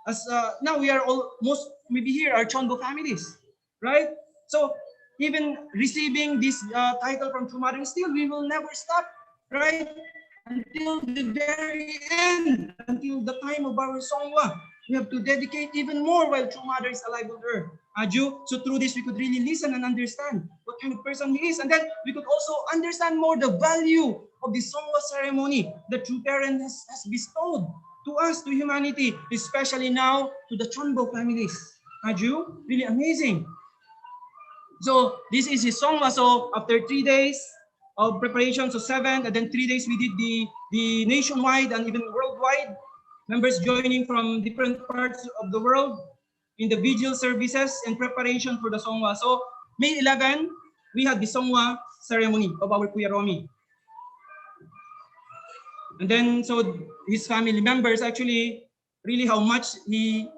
As now we are all, most maybe here are CheonBo families, right? So even receiving this title from True Mother, still we will never stop, right? Until the very end, until the time of our Songwa. We have to dedicate even more while True Mother is alive on earth. So through this, we could really listen and understand what kind of person he is. And then we could also understand more the value of the Songwa ceremony that True Parent has bestowed to us, to humanity, especially now to the CheonBo families. Aju, really amazing. So this is his Songwa. So after 3 days of preparation, so 7, and then 3 days we did the nationwide and even worldwide, members joining from different parts of the world in the vigil services and preparation for the Songwa. So May 11, we had the Songwa ceremony of our Kuya Romy. And then so his family members actually really how much he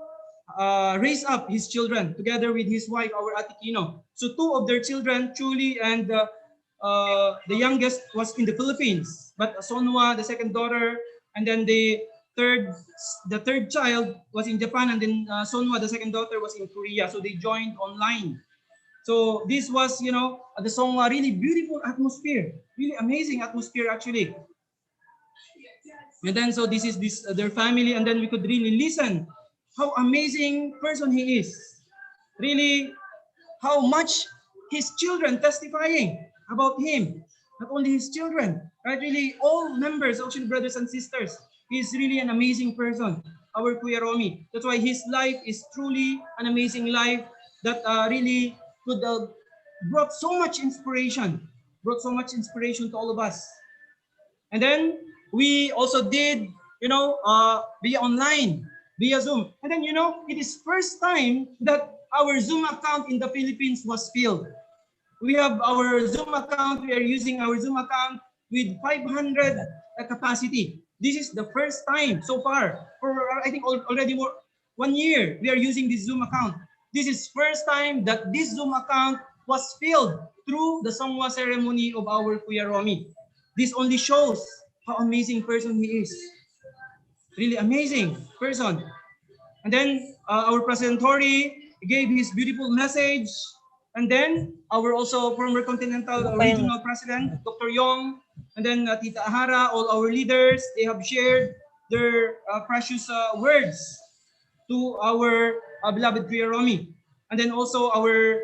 raised up his children together with his wife, our Atikino. So 2 of their children, Chuli and the youngest was in the Philippines, but Sonwa, the second daughter, and then the third child was in Japan, and then Sonwa, the second daughter, was in Korea. So they joined online. So this was, you know, the Songwa, really beautiful atmosphere, really amazing atmosphere actually. And then so this is their family, and then we could really listen how amazing person he is. Really, how much his children testifying about him. Not only his children, right? Really, all members, Ocean brothers and sisters. He's really an amazing person, our Kuya Romy. That's why his life is truly an amazing life that really could brought so much inspiration, to all of us. And then we also did, you know, via online, via Zoom. And then, you know, it is first time that our Zoom account in the Philippines was filled. We have our Zoom account, we are using our Zoom account with 500 capacity. This is the first time so far, for I think already more 1 year, we are using this Zoom account. This is first time that this Zoom account was filled through the Songwa ceremony of our Kuya Romy. This only shows how amazing person he is. Really amazing person. And then our President Tori gave his beautiful message. And then our also former Continental Regional President, Dr. Yong, and then Tita Ahara, all our leaders, they have shared their precious words to our beloved Kuya Romy. And then also our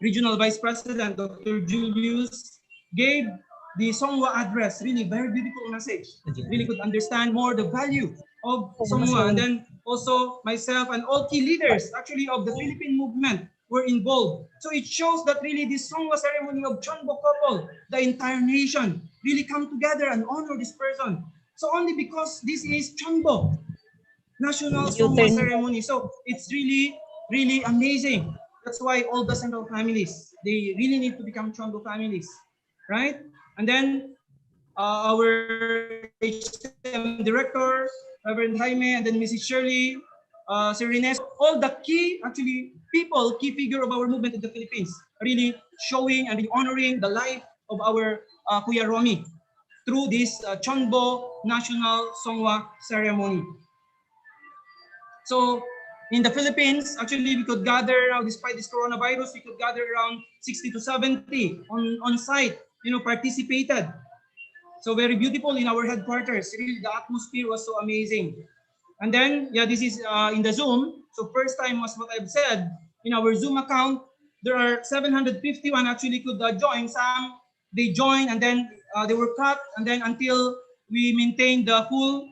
Regional Vice President, Dr. Julius, gave the Songwa address, really very beautiful message. Really could understand more the value of Songwa. And then also myself and all key leaders actually of the Philippine movement were involved. So it shows that really this Songwa ceremony of CheonBo couple, the entire nation, really come together and honor this person. So only because this is CheonBo, National Songwa ceremony. So it's really, really amazing. That's why all the central families, they really need to become CheonBo families, right? And then our HTM director, Reverend Jaime, and then Mrs. Shirley, Sir Rines, all the key actually people, key figure of our movement in the Philippines, really showing and honoring the life of our Kuya Romy through this CheonBo National Songwa ceremony. So in the Philippines, actually we could gather, despite this coronavirus, we could gather around 60 to 70 on site, participated. So very beautiful in our headquarters. Really, the atmosphere was so amazing. And then, yeah, this is in the Zoom. So first time was what I've said. In our Zoom account, there are 751 actually could join. Some, they joined and then they were cut. And then until we maintained the full,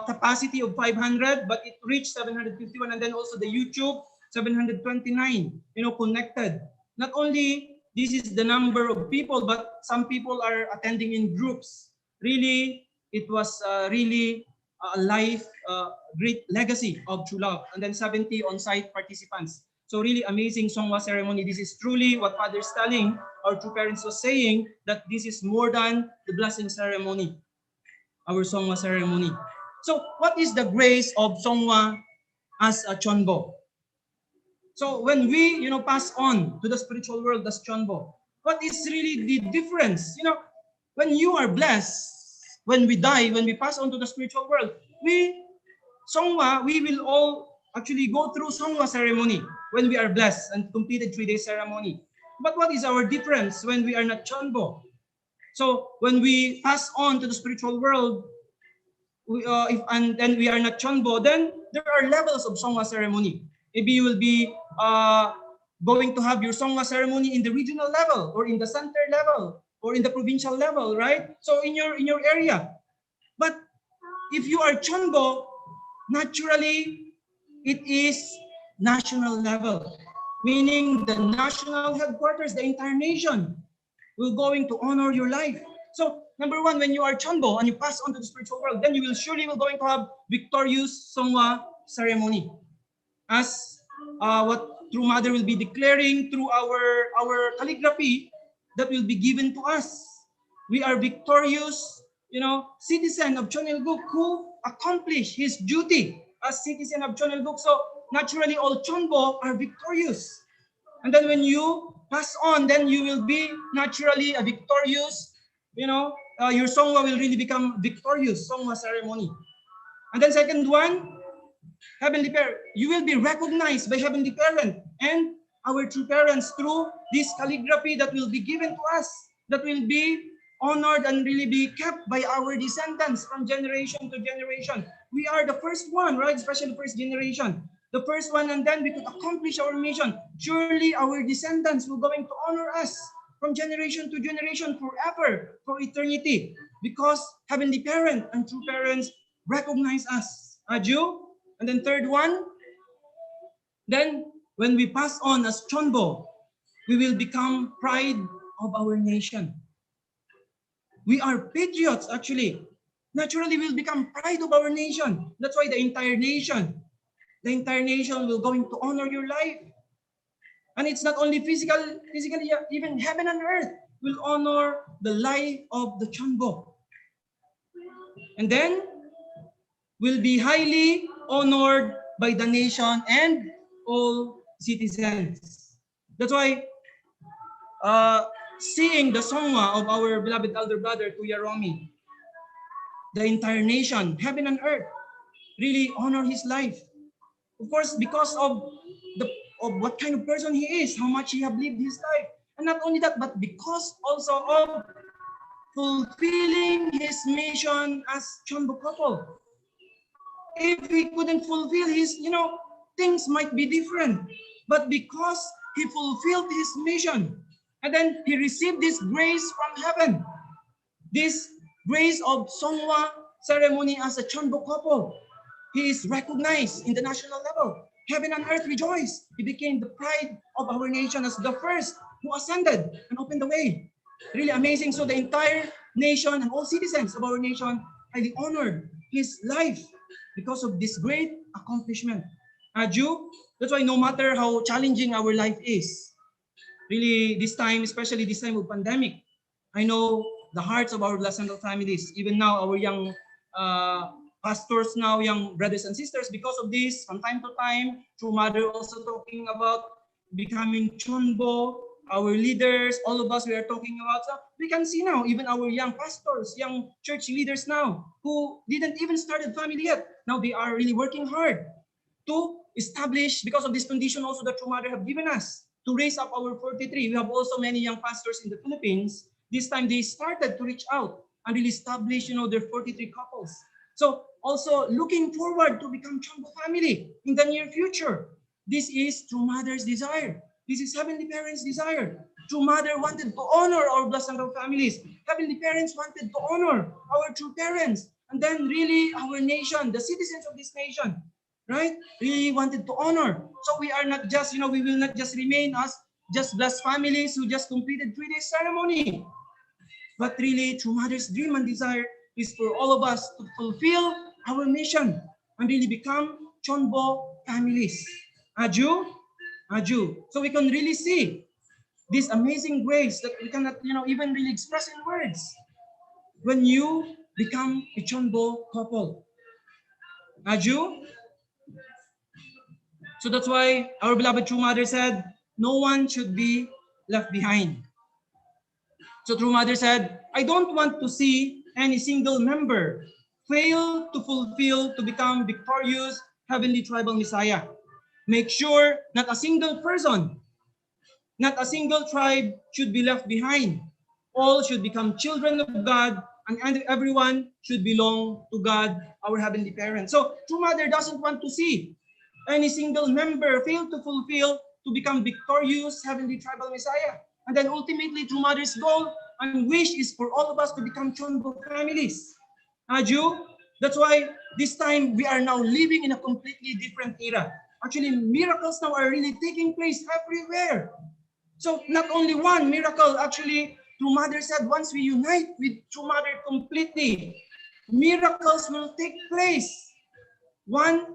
capacity of 500, but it reached 751. And then also the YouTube, 729, connected. Not only this is the number of people, but some people are attending in groups. Really, it was really a life, great legacy of true love. And then 70 on-site participants. So really amazing Songwa ceremony. This is truly what Father's telling, our true parents was saying, that this is more than the blessing ceremony, our Songwa ceremony. So what is the grace of Songwa as a CheonBo? So when we, pass on to the spiritual world as CheonBo, what is really the difference? When you are blessed, when we die, when we pass on to the spiritual world, Songwa, we will all actually go through Songwa ceremony when we are blessed and completed 3-day ceremony. But what is our difference when we are not CheonBo? So when we pass on to the spiritual world, then we are not CheonBo, then there are levels of Songwa ceremony. Maybe you will be going to have your Songwa ceremony in the regional level, or in the center level, or in the provincial level, right? So in your area. But if you are CheonBo, naturally it is national level, meaning the national headquarters, the entire nation will going to honor your life. So number one, when you are CheonBo and you pass on to the spiritual world, then you will surely going to have victorious Songwa ceremony, as what True Mother will be declaring through our calligraphy that will be given to us. We are victorious, citizen of Cheonilguk who accomplished his duty as citizen of Cheonilguk. So naturally, all CheonBo are victorious. And then when you pass on, then you will be naturally a victorious, your Songwa will really become victorious Songwa ceremony. And then second one, Heavenly Parent, you will be recognized by Heavenly Parent and our true parents through this calligraphy that will be given to us, that will be honored and really be kept by our descendants from generation to generation. We are the first one, right? Especially the first generation. The first one, and then we could accomplish our mission. Surely our descendants will going to honor us from generation to generation forever, for eternity, because Heavenly Parent and true parents recognize us. Aju? And then third one, then when we pass on as CheonBo, we will become pride of our nation. We are patriots, actually. Naturally, we'll become pride of our nation. That's why the entire nation will going to honor your life. And it's not only physically, even heaven and earth will honor the life of the CheonBo. And then will be highly honored by the nation and all citizens. That's why seeing the Songwa of our beloved elder brother, Kuya Romy, the entire nation, heaven and earth, really honor his life. Of course, because of what kind of person he is, how much he have lived his life. And not only that, but because also of fulfilling his mission as CheonBo couple. If he couldn't fulfill his, things might be different. But because he fulfilled his mission, and then he received this grace from heaven, this grace of Songwa ceremony as a CheonBo couple, he is recognized in the national level. Heaven and earth rejoice. He became the pride of our nation as the first who ascended and opened the way. Really amazing. So the entire nation and all citizens of our nation highly honored his life because of this great accomplishment. Jew, that's why no matter how challenging our life is, really this time, especially this time of pandemic, I know the hearts of our blessed families, even now our young pastors now, young brothers and sisters, because of this, from time to time, through mother also talking about becoming CheonBo, our leaders, all of us we are talking about. So we can see now, even our young pastors, young church leaders now, who didn't even started family yet, now they are really working hard to establish, because of this condition also that True Mother have given us, to raise up our 43. We have also many young pastors in the Philippines. This time they started to reach out and really establish, their 43 couples. So also looking forward to become CheonBo family in the near future. This is True Mother's desire. This is Heavenly Parents' desire. True Mother wanted to honor our blessed families. Heavenly Parents wanted to honor our true parents. And then really our nation, the citizens of this nation, right? We wanted to honor. So we are not just, we will not just remain as just blessed families who just completed 3-day ceremony. But really, True Mother's dream and desire is for all of us to fulfill our mission and really become CheonBo families. Aju? Aju. So we can really see this amazing grace that we cannot, even really express in words when you become a CheonBo couple. Aju? So that's why our beloved True Mother said, no one should be left behind. So True Mother said, I don't want to see any single member fail to fulfill, to become victorious heavenly tribal Messiah. Make sure not a single person, not a single tribe should be left behind. All should become children of God, and everyone should belong to God, our heavenly parent. So True Mother doesn't want to see any single member fail to fulfill, to become victorious heavenly tribal Messiah. And then ultimately, True Mother's goal and wish is for all of us to become CheonBo families. Aju, that's why this time we are now living in a completely different era. Actually, miracles now are really taking place everywhere. So not only one miracle, actually, True Mother said, once we unite with True Mother completely, miracles will take place. One,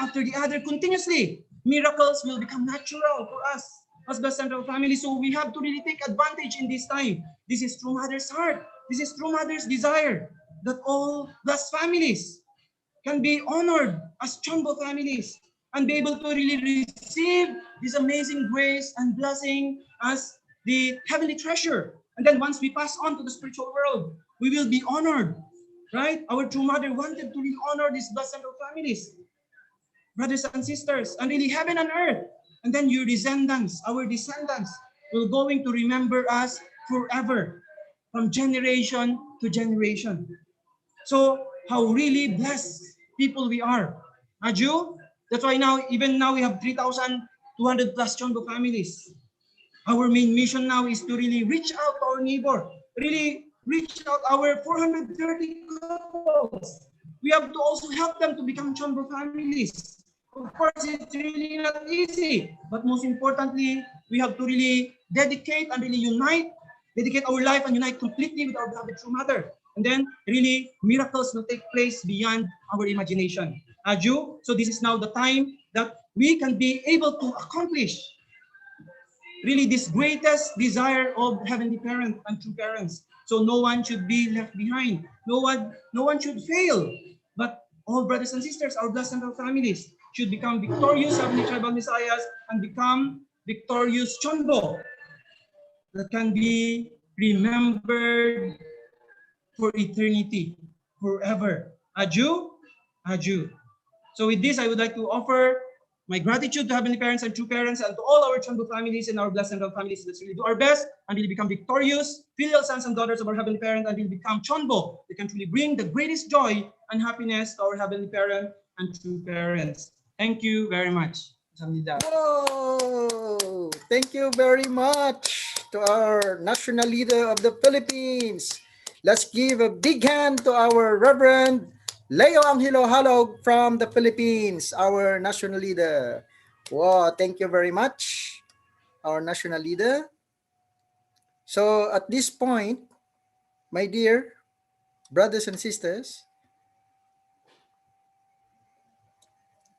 after the other continuously. Miracles will become natural for us as the central family. So we have to really take advantage in this time. This is True Mother's heart. This is True Mother's desire that all blessed families can be honored as CheonBo families and be able to really receive this amazing grace and blessing as the heavenly treasure. And then once we pass on to the spiritual world, we will be honored, right? Our True Mother wanted to really honor these blessed families, brothers and sisters, and really heaven and earth. And then your descendants, our descendants, will going to remember us forever, from generation to generation. So how really blessed people we are. Aju, that's why now, even now we have 3,200 plus CheonBo families. Our main mission now is to really reach out to our neighbor, really reach out our 430 couples. We have to also help them to become CheonBo families. Of course, it's really not easy, but most importantly, we have to really dedicate and really dedicate our life and unite completely with our beloved True Mother. And then really miracles will take place beyond our imagination. Aju, so this is now the time that we can be able to accomplish really this greatest desire of heavenly parent and true parents. So no one should be left behind. No one should fail. But all brothers and sisters, our blessed families should become victorious heavenly tribal messiahs and become victorious CheonBo that can be remembered for eternity, forever. Aju, aju. So with this, I would like to offer my gratitude to heavenly parents and true parents and to all our CheonBo families and our blessed families. Let's really do our best and really become victorious, filial sons and daughters of our heavenly parent, and really become CheonBo. We can truly bring the greatest joy and happiness to our heavenly parent and true parents. Thank you very much. Whoa! Thank you very much to our national leader of the Philippines. Let's give a big hand to our Reverend Leo Angelo Halog from the Philippines, our national leader. Wow, thank you very much, our national leader. So at this point, my dear brothers and sisters,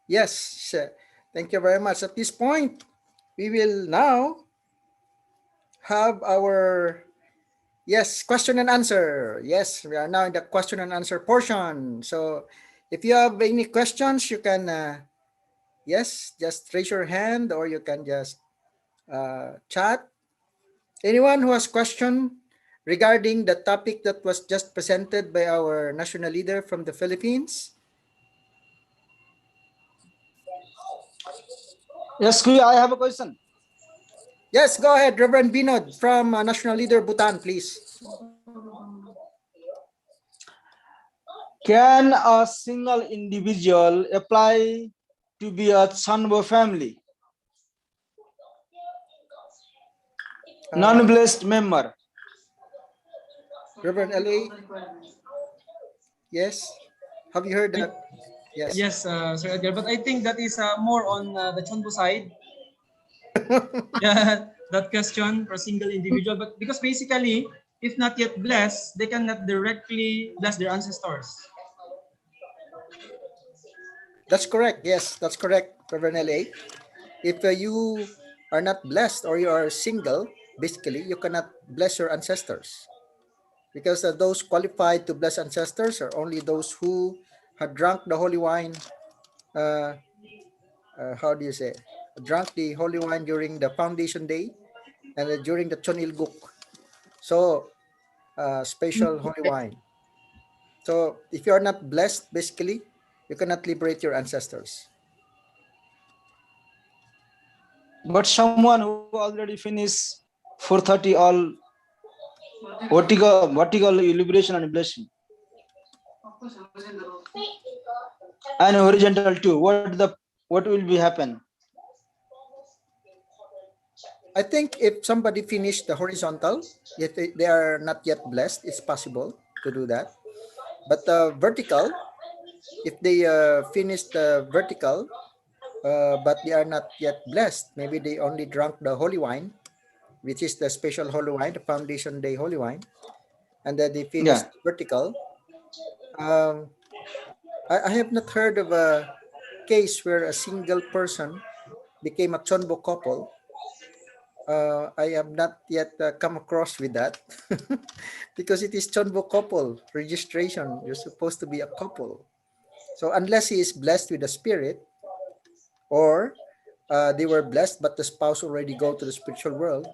yes, thank you very much. At this point, we will now have our question and answer. Yes, we are now in the question and answer portion. So if you have any questions, you can just raise your hand, or you can just chat. Anyone who has question regarding the topic that was just presented by our national leader from the Philippines? Yes, Kuya, I have a question. Yes, go ahead, Reverend Binod from national leader Bhutan, please. Can a single individual apply to be a CheonBo family? Non-blessed member. Reverend LA, yes. Have you heard that? Yes. Yes, Sir Edgar, but I think that is more on the CheonBo side. Yeah, that question for a single individual. But because basically, if not yet blessed, they cannot directly bless their ancestors. That's correct. Yes, that's correct, Reverend LA. If you are not blessed or you are single, basically, you cannot bless your ancestors. Because those qualified to bless ancestors are only those who had drunk the holy wine. Uh, how do you say? Drank the holy wine during the foundation day and during the Chonilguk. So, special holy wine. So, if you are not blessed, basically, you cannot liberate your ancestors. But someone who already finished 430 all vertical liberation and blessing. And horizontal too. What will be happen? I think if somebody finished the horizontal, if they are not yet blessed, it's possible to do that. But the vertical, if they finish the vertical, but they are not yet blessed, maybe they only drank the holy wine, which is the special holy wine, the foundation day holy wine, and then they finished Yeah. vertical. Um, I have not heard of a case where a single person became a chonbo couple. I have not yet come across with that because it is chonbo couple registration. You're supposed to be a couple. So unless he is blessed with the spirit, or they were blessed but the spouse already go to the spiritual world,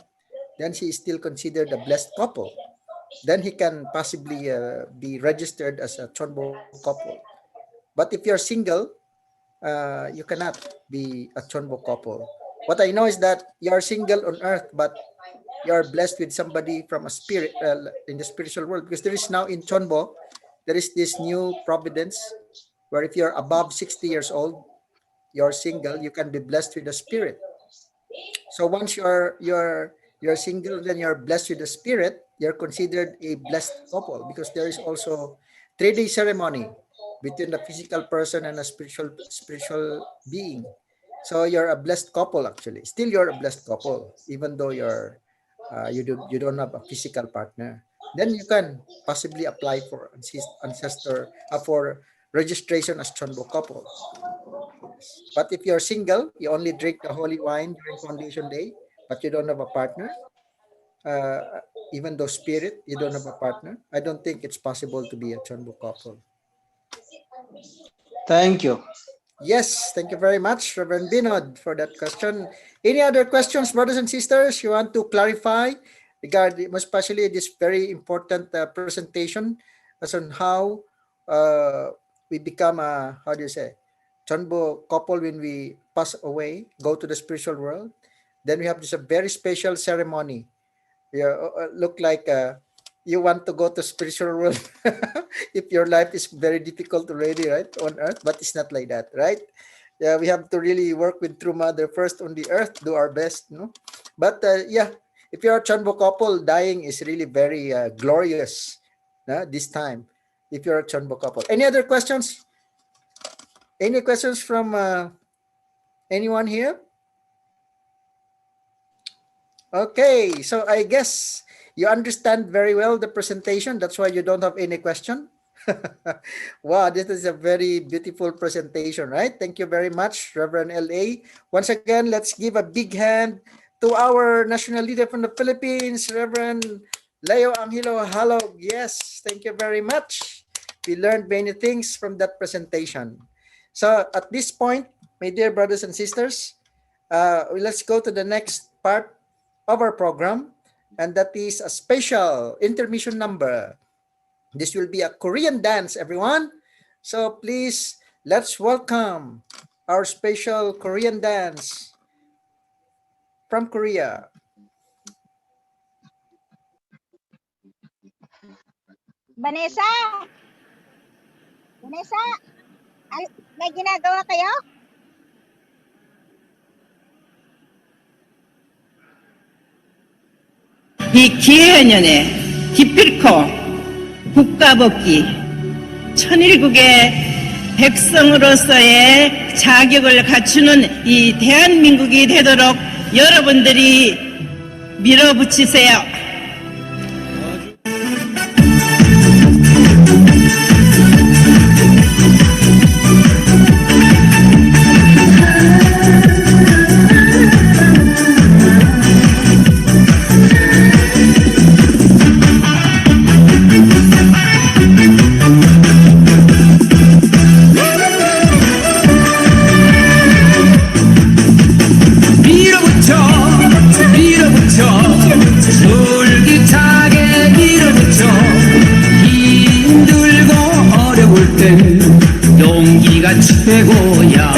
then he is still considered a blessed couple. Then he can possibly be registered as a chonbo couple. But if you're single, you cannot be a chonbo couple. What I know is that you are single on earth, but you are blessed with somebody from a spirit in the spiritual world. Because there is now in chonbo, there is this new providence where if you're above 60 years old, you're single, you can be blessed with the spirit. So once you're single, then you're blessed with the spirit, you're considered a blessed couple, because there is also 3-day ceremony between the physical person and a spiritual being. So you're a blessed couple actually. Still you're a blessed couple, even though you don't have a physical partner. Then you can possibly apply for ancestor for registration as Chonbo couple. Yes. But if you're single, you only drink the holy wine during foundation day, but you don't have a partner, even though spirit, you don't have a partner, I don't think it's possible to be a Chonbo couple. Thank you. Yes, thank you very much, Reverend Binod, for that question. Any other questions, brothers and sisters, you want to clarify regarding, especially this very important presentation as on how uh, we become a, how do you say, Chonbo couple when we pass away, go to the spiritual world. Then we have this a very special ceremony. Yeah, look like you want to go to spiritual world if your life is very difficult already, right, on earth, but it's not like that, right? Yeah, we have to really work with True Mother first on the earth, do our best, no? But yeah, if you're a Chanbo couple, dying is really very glorious this time. if you're a CheonBo couple. Any other questions? Any questions from anyone here? Okay, so I guess you understand very well the presentation. That's why you don't have any question. Wow, this is a very beautiful presentation, right? Thank you very much, Reverend L.A. Once again, let's give a big hand to our national leader from the Philippines, Reverend Leo Angelo Halog. Yes, thank you very much. We learned many things from that presentation. So at this point, my dear brothers and sisters, let's go to the next part of our program, and that is a special intermission number. This will be a Korean dance, everyone. So please, let's welcome our special Korean dance from Korea. Vanessa! Vanessa! May ginagawa kayo? 이 기해년에 기필코 국가복귀 천일국의 백성으로서의 자격을 갖추는 이 대한민국이 되도록 여러분들이 밀어붙이세요. 최고야.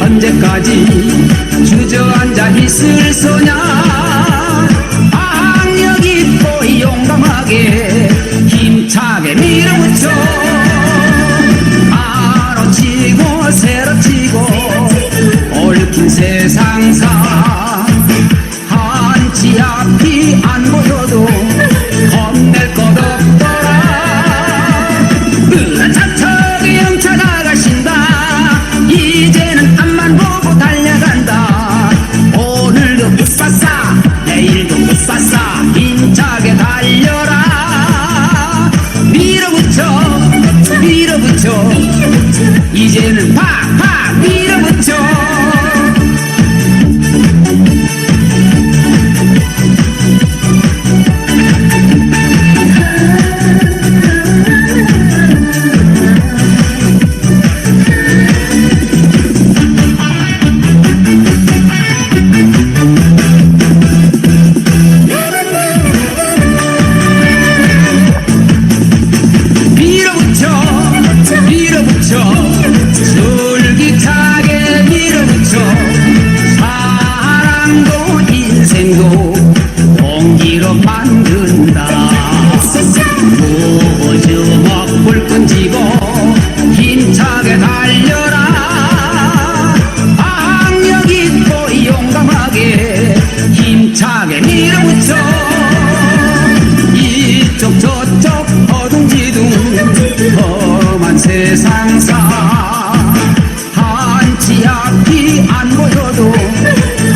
언제까지 주저앉아 있을 소냐. 악력 있고 용감하게 힘차게 밀어붙여. 바로치고 새로치고 얽힌 세상사 한치 앞이 안 보여도 겁낼 것 없더라. 차차게 영차 나가신다. 이제는 앞만 보고 달려간다. 오늘도 못 쌌어 내일도 못 쌌어 힘차게 달려라. 밀어붙여 밀어붙여 이제는 팍팍 밀어붙여. 솔깃하게 밀어붙여. 사랑도 인생도 동기로 만든다. 무주먹 불끈 쥐고 힘차게 달려라. 악력 있고 용감하게 힘차게 밀어붙여. 이쪽 저쪽 어둥지둥 험한 세상사 한치 앞이 안 보여도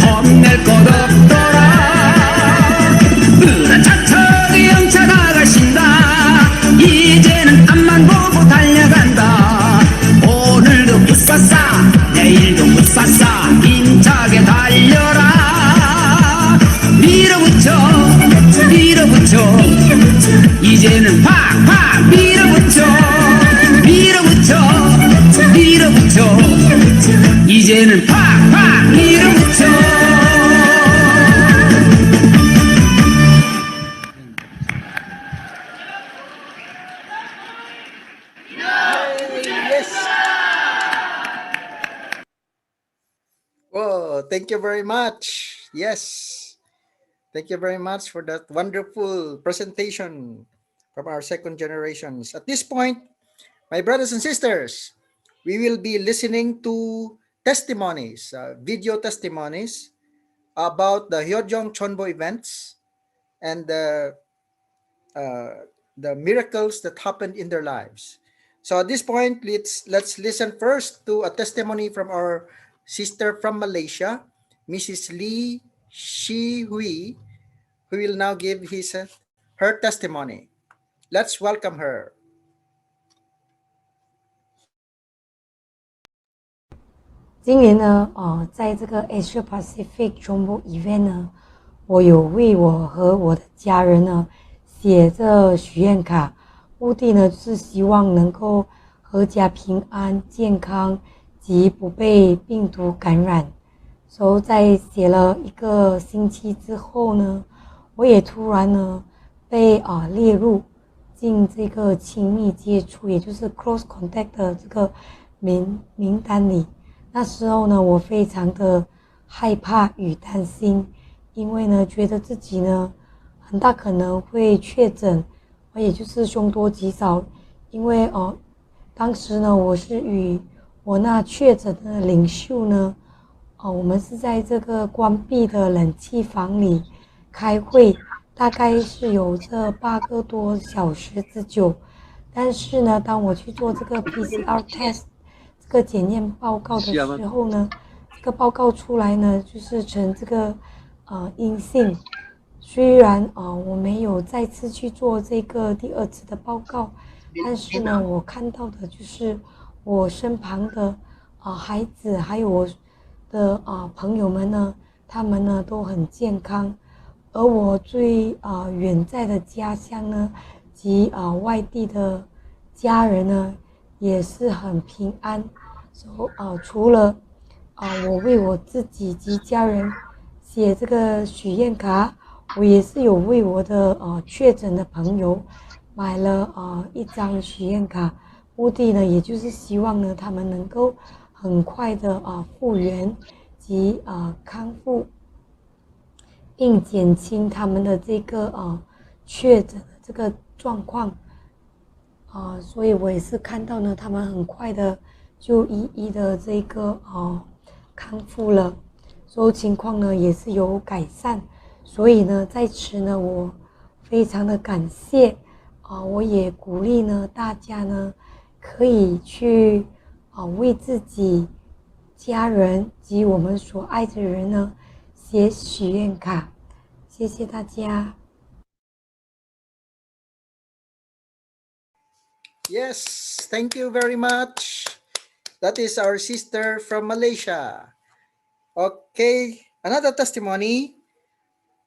겁낼 것 없더라. 으라차차게 영차 나가신다. 이제는 앞만 보고 달려간다. 오늘도 못 쌌어 내일도 못 쌌어 힘차게 달려라. 밀어붙여 밀어붙여 이제는 팍팍 밀어붙여. 밀어붙여 밀어붙여 이제는 팍팍 밀어붙여. Yes. Oh, thank you very much. Yes. Thank you very much for that wonderful presentation from our second generations. At this point, my brothers and sisters, we will be listening to testimonies, video testimonies about the Hyojong CheonBo events and the miracles that happened in their lives. So at this point, let's listen first to a testimony from our sister from Malaysia, Mrs. Lee Shi Hui, who will now give her testimony. Let's welcome her. 今年呢，在这个 Asia Pacific CheonBo Event 呢，我有为我和我的家人呢写这许愿卡，目的呢是希望能够阖家平安、健康及不被病毒感染。所以在写了1个星期之后呢，我也突然呢被列入进这个亲密接触，也就是 close contact 的这个名单里。那时候呢，我非常的害怕与担心，因为呢，觉得自己呢很大可能会确诊，也就是凶多吉少。因为当时呢，我是与我那确诊的领袖呢，我们是在这个关闭的冷气房里开会，大概是有这8个多小时之久。但是呢，当我去做这个 PCR test。这个检验报告的时候呢，这个报告出来呢，就是呈这个阴性。虽然我没有再次去做这个第2次的报告，但是呢，我看到的就是我身旁的孩子，还有我的朋友们呢，他们呢都很健康，而我最远在的家乡呢，及外地的家人呢，也是很平安。除了我为我自己及家人写这个许愿卡，我也是有为我的确诊的朋友买了1张许愿卡，目的呢，也就是希望呢他们能够很快的复原及康复，并减轻他们的这个确诊的这个状况。所以我也是看到呢，他们很快的就一一的这个康复了，所以情况呢也是有改善。所以呢，在此呢，我非常的感谢我也鼓励呢大家呢可以去为自己、家人及我们所爱的人呢写许愿卡。谢谢大家。Yes, thank you very much. That is our sister from Malaysia. Okay, another testimony,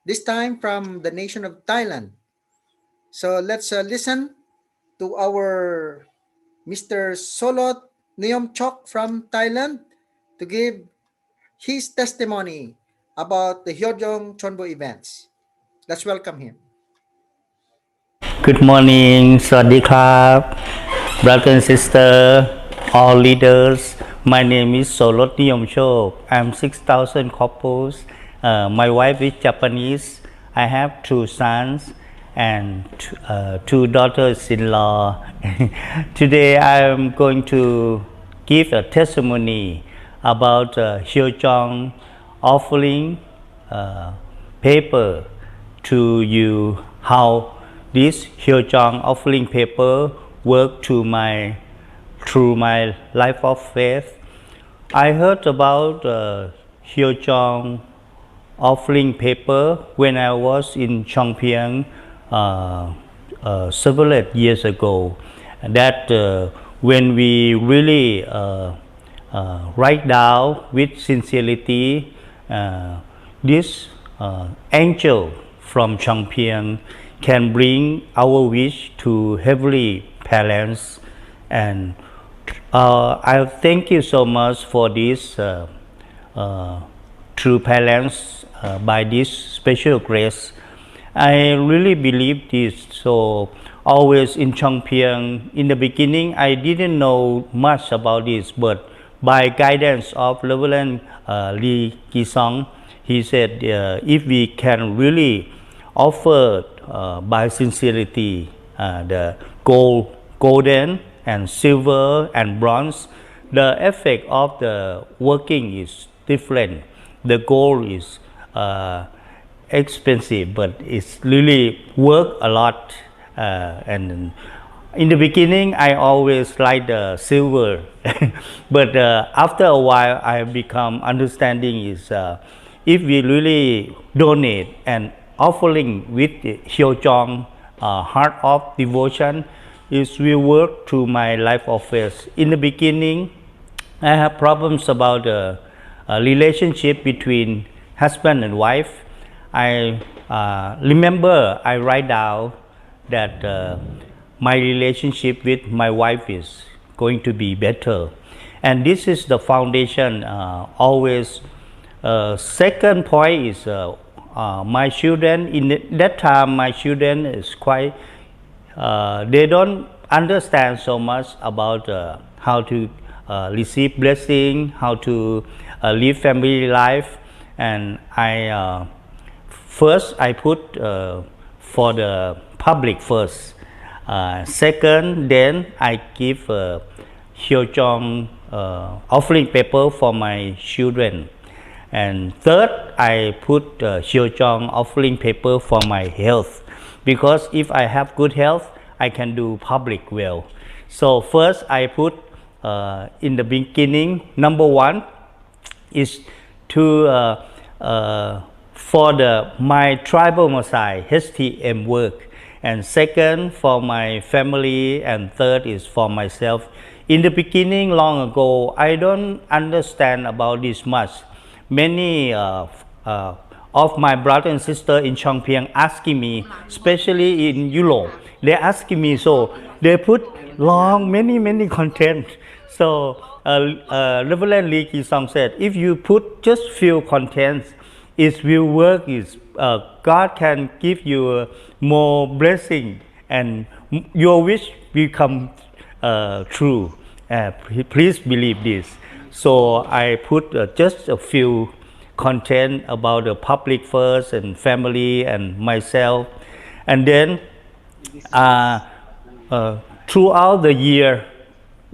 this time from the nation of Thailand. So let's listen to our Mr. Solot Nyomchok from Thailand to give his testimony about the Hyojong Chonbo events. Let's welcome him. Good morning สวัสดีครับ Brother and sister all leaders my name is Solot Nyomchok I'm 6,000 couples my wife is Japanese I have 2 sons and 2 daughters-in-law today I am going to give a testimony about Hyojong offering paper to you how this Hyojong offering paper worked through my life of faith. I heard about Hyojong offering paper when I was in Chongpyeong several years ago. That when we really write down with sincerity this angel from Chongpyeong can bring our wish to heavenly parents and I thank you so much for this true parents by this special grace. I really believe this. So always in Chongpyeong in the beginning I didn't know much about this, but by guidance of Reverend Lee Kisong, he said if we can really offer by sincerity the golden and silver and bronze, the effect of the working is different. The gold is expensive, but it's really work a lot And in the beginning, I always like the silver, but after a while, I have become understanding is if we really donate and offering with the Hyojong heart of devotion, is will work to my life affairs. In the beginning, I have problems about the relationship between husband and wife. I remember I write down that my relationship with my wife is going to be better, and this is the foundation. Always, second point is my children. In that time, my children is quite. They don't understand so much about how to receive blessing, how to live family life, and I first I put for the public first. Second, then I give Hyojong offering paper for my children, and third I put Hyojong offering paper for my health, because if I have good health, I can do public well. So first I put in the beginning, number one is to for my tribal Maasai HTM work, and second for my family, and third is for myself. In the beginning, long ago, I don't understand about this much. Many of my brother and sister in Cheongbuk asking me, especially in Europe, they asking me, so they put long many content. So Reverend Lee Ki-song said, if you put just few contents, it will work. Is God can give you more blessing, and your wish become true. Please believe this. So I put just a few content about the public first, and family, and myself, and then throughout the year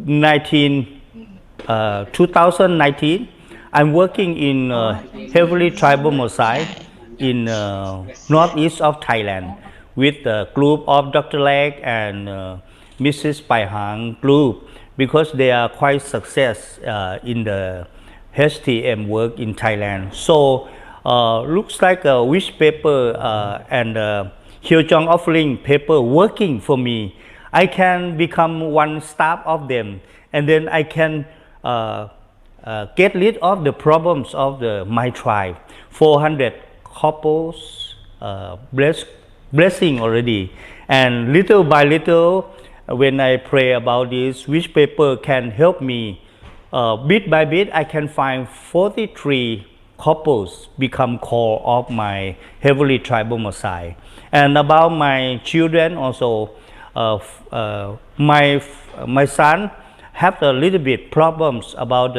2019, I'm working in heavily tribal Maasai in northeast of Thailand with a group of Dr. Leg and Mrs. Pai Hang group, because they are quite success in the HTM work in Thailand. So looks like a wish paper and Hyojong offering paper working for me. I can become one staff of them, and then I can get rid of the problems of my tribe. 400 couples blessing already, and little by little, when I pray about this, which paper can help me bit by bit, I can find 43 couples become core of my heavily tribal Maasai. And about my children also, my son have a little bit problems about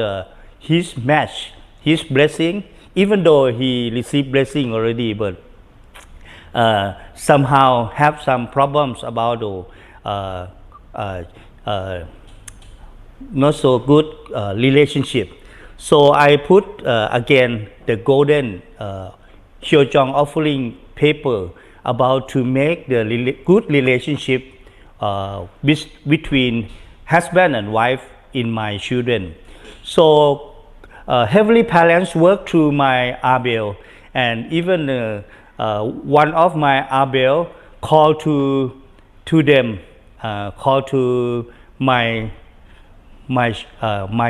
his match, his blessing, even though he received blessing already, but somehow have some problems about not so good relationship. So I put again the golden Hyojong offering paper about to make the good relationship between husband and wife in my children. So heavenly parents work through my Abel, and even one of my Abel called to them, called to my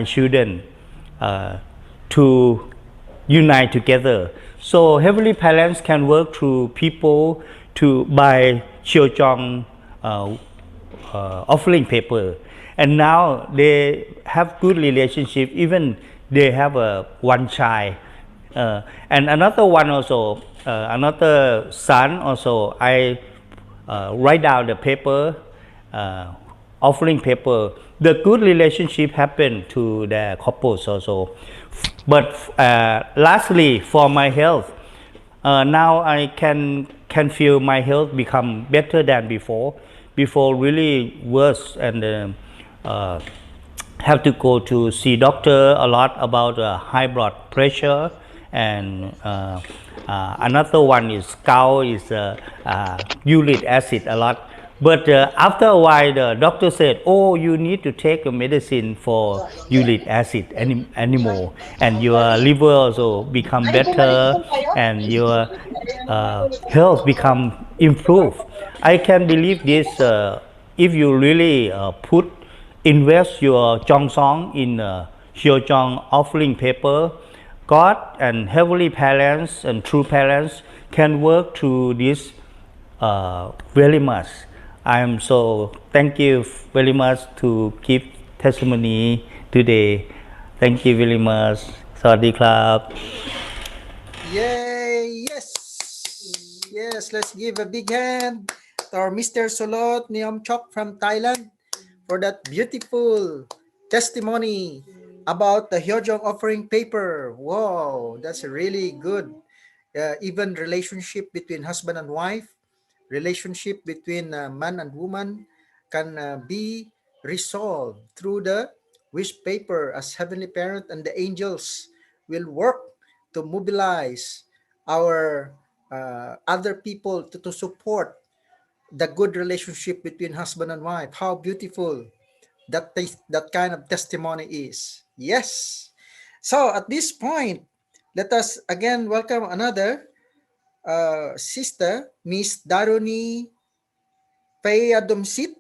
children to unite together. So heavenly parents can work through people to buy Hyojong offering paper, and now they have good relationship. Even they have one child, and another one also, another son also. I write down the paper, offering paper. The good relationship happen to the couples also. But lastly, for my health, now I can feel my health become better than before. Before really worse, and have to go to see doctor a lot about high blood pressure, and another one is gout, is uric acid a lot. But after a while, the doctor said, "Oh, you need to take a medicine for uric acid anymore, and your liver also become better, and your health become improved." I can believe this if you really invest your Song in Hyojong offering paper. God and heavenly parents and true parents can work through this very much. I am so thank you very much to give testimony today. Thank you very much. สวัสดีครับ Yay! Yes! Yes, let's give a big hand to our Mr. Solot Neomchok from Thailand for that beautiful testimony about the Hyojong offering paper. Wow, that's really good. Even relationship between husband and wife, relationship between man and woman can be resolved through the wish paper, as heavenly parent and the angels will work to mobilize our other people to support the good relationship between husband and wife. How beautiful that kind of testimony is. Yes. So at this point, let us again welcome another sister, Miss Daruni Payadomsit.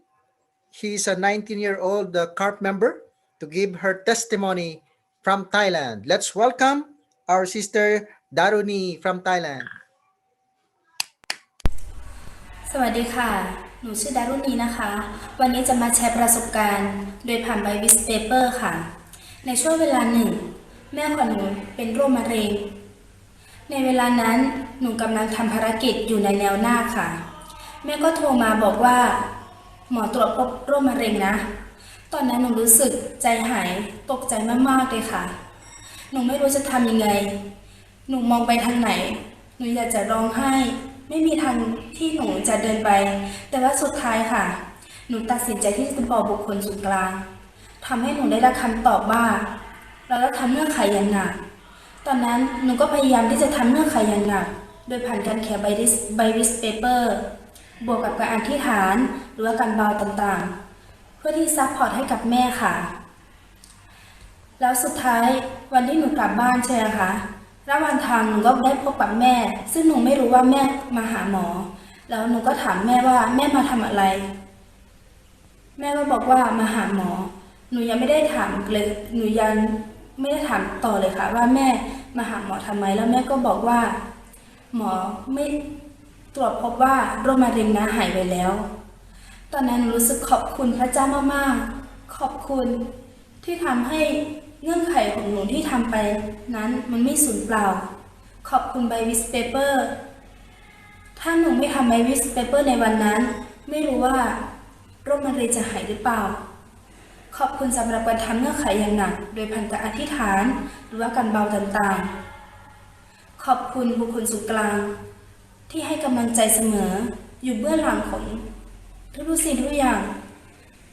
He is a 19-year-old CARP member to give her testimony from Thailand. Let's welcome our sister Daruni from Thailand. สวัสดีค่ะ หนูชื่อดารุณีนะคะ วันนี้จะมาแชร์ประสบการณ์โดยผ่านใบวิสเปเปอร์ค่ะ ในช่วงเวลาหนึ่ง แม่ของหนูเป็นโรคมะเร็ง ในเวลานั้นหนูกำลังทำภารกิจอยู่ในแนวหน้าค่ะ แม่ก็โทรมาบอกว่าหมอตรวจพบโรคมะเร็งนะ ตอนนั้นหนูรู้สึกใจหายตกใจมากๆเลยค่ะ หนูไม่รู้จะทำยังไง หนูมองไปทางไหน หนูอยากจะร้องไห้ ไม่มีทางที่หนูจะเดินไป แต่ว่าสุดท้ายค่ะ หนูตัดสินใจที่จะบอกบุคคลศูนย์กลางทำให้หนูได้รับคำตอบว่าเราต้องทำเงื่อนไขอย่างหนัก ตอนนั้นหนูก็พยายามที่จะทำเงื่อนไขอย่างหนัก โดยผ่านการเขียนใบวิสเปเปอร์บวกกับการอธิษฐานหรือว่าการเบาต่างๆ เพื่อที่ซัพพอร์ตให้กับแม่ค่ะ แล้วสุดท้ายวันที่หนูกลับบ้านใช่ไหมคะระหว่างทางหนูก็ได้พบกับแม่ ซึ่งหนูไม่รู้ว่าแม่มาหาหมอ แล้วหนูก็ถามแม่ว่าแม่มาทำอะไร แม่ก็บอกว่ามาหาหมอ หนูยังไม่ได้ถามเลยหนูยังไม่ได้ถามต่อเลยค่ะว่าแม่มาหาหมอทำไม แล้วแม่ก็บอกว่าหมอไม่ตรวจพบว่าโรคมะเร็งนะหายไปแล้ว ตอนนั้นหนูรู้สึกขอบคุณพระเจ้ามากๆขอบคุณที่ทำให้เงื่อนไขของหนูที่ทำไปนั้นมันไม่สูญเปล่า ขอบคุณใบวิสเปเปอร์ถ้าหนูไม่ทำใบวิสเปเปอร์ในวันนั้นไม่รู้ว่าโรคมะเร็งจะหายหรือเปล่า ขอบคุณสำหรับการทำเงื่อนไขอย่างหนักโดยผ่านการอธิษฐานหรือว่าการเบาต่างๆขอบคุณบุคคลศูนย์กลางที่ให้กำลังใจเสมออยู่เบื้องหลังของทุกสิ่งทุกอย่าง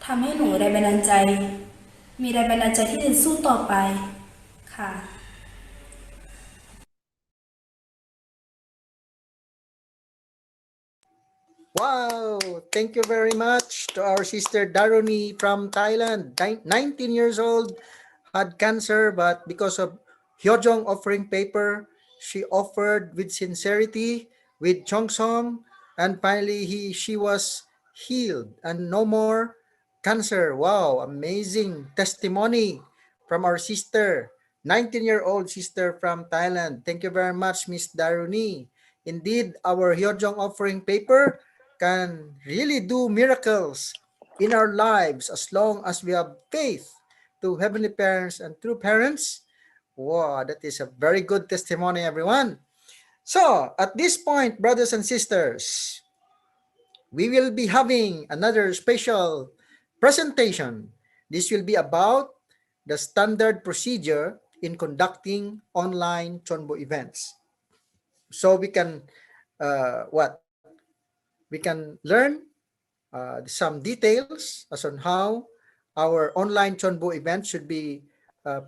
ทำให้หนูแรงบันดาลใจมีแรงบันดาลใจที่จะสู้ต่อไปค่ะ Wow, thank you very much to our sister Daruni from Thailand. 19 years old, had cancer, but because of Hyojong offering paper, she offered with sincerity, with Chongsong, and finally she was healed and no more cancer. Wow, amazing testimony from our sister, 19-year-old sister from Thailand. Thank you very much, Miss Daruni. Indeed, our Hyojong offering paper can really do miracles in our lives as long as we have faith to heavenly parents and true parents. Wow, that is a very good testimony, everyone. So, at this point, brothers and sisters, we will be having another special presentation. This will be about the standard procedure in conducting online CheonBo events. So we can we can learn some details as on how our online CheonBo event should be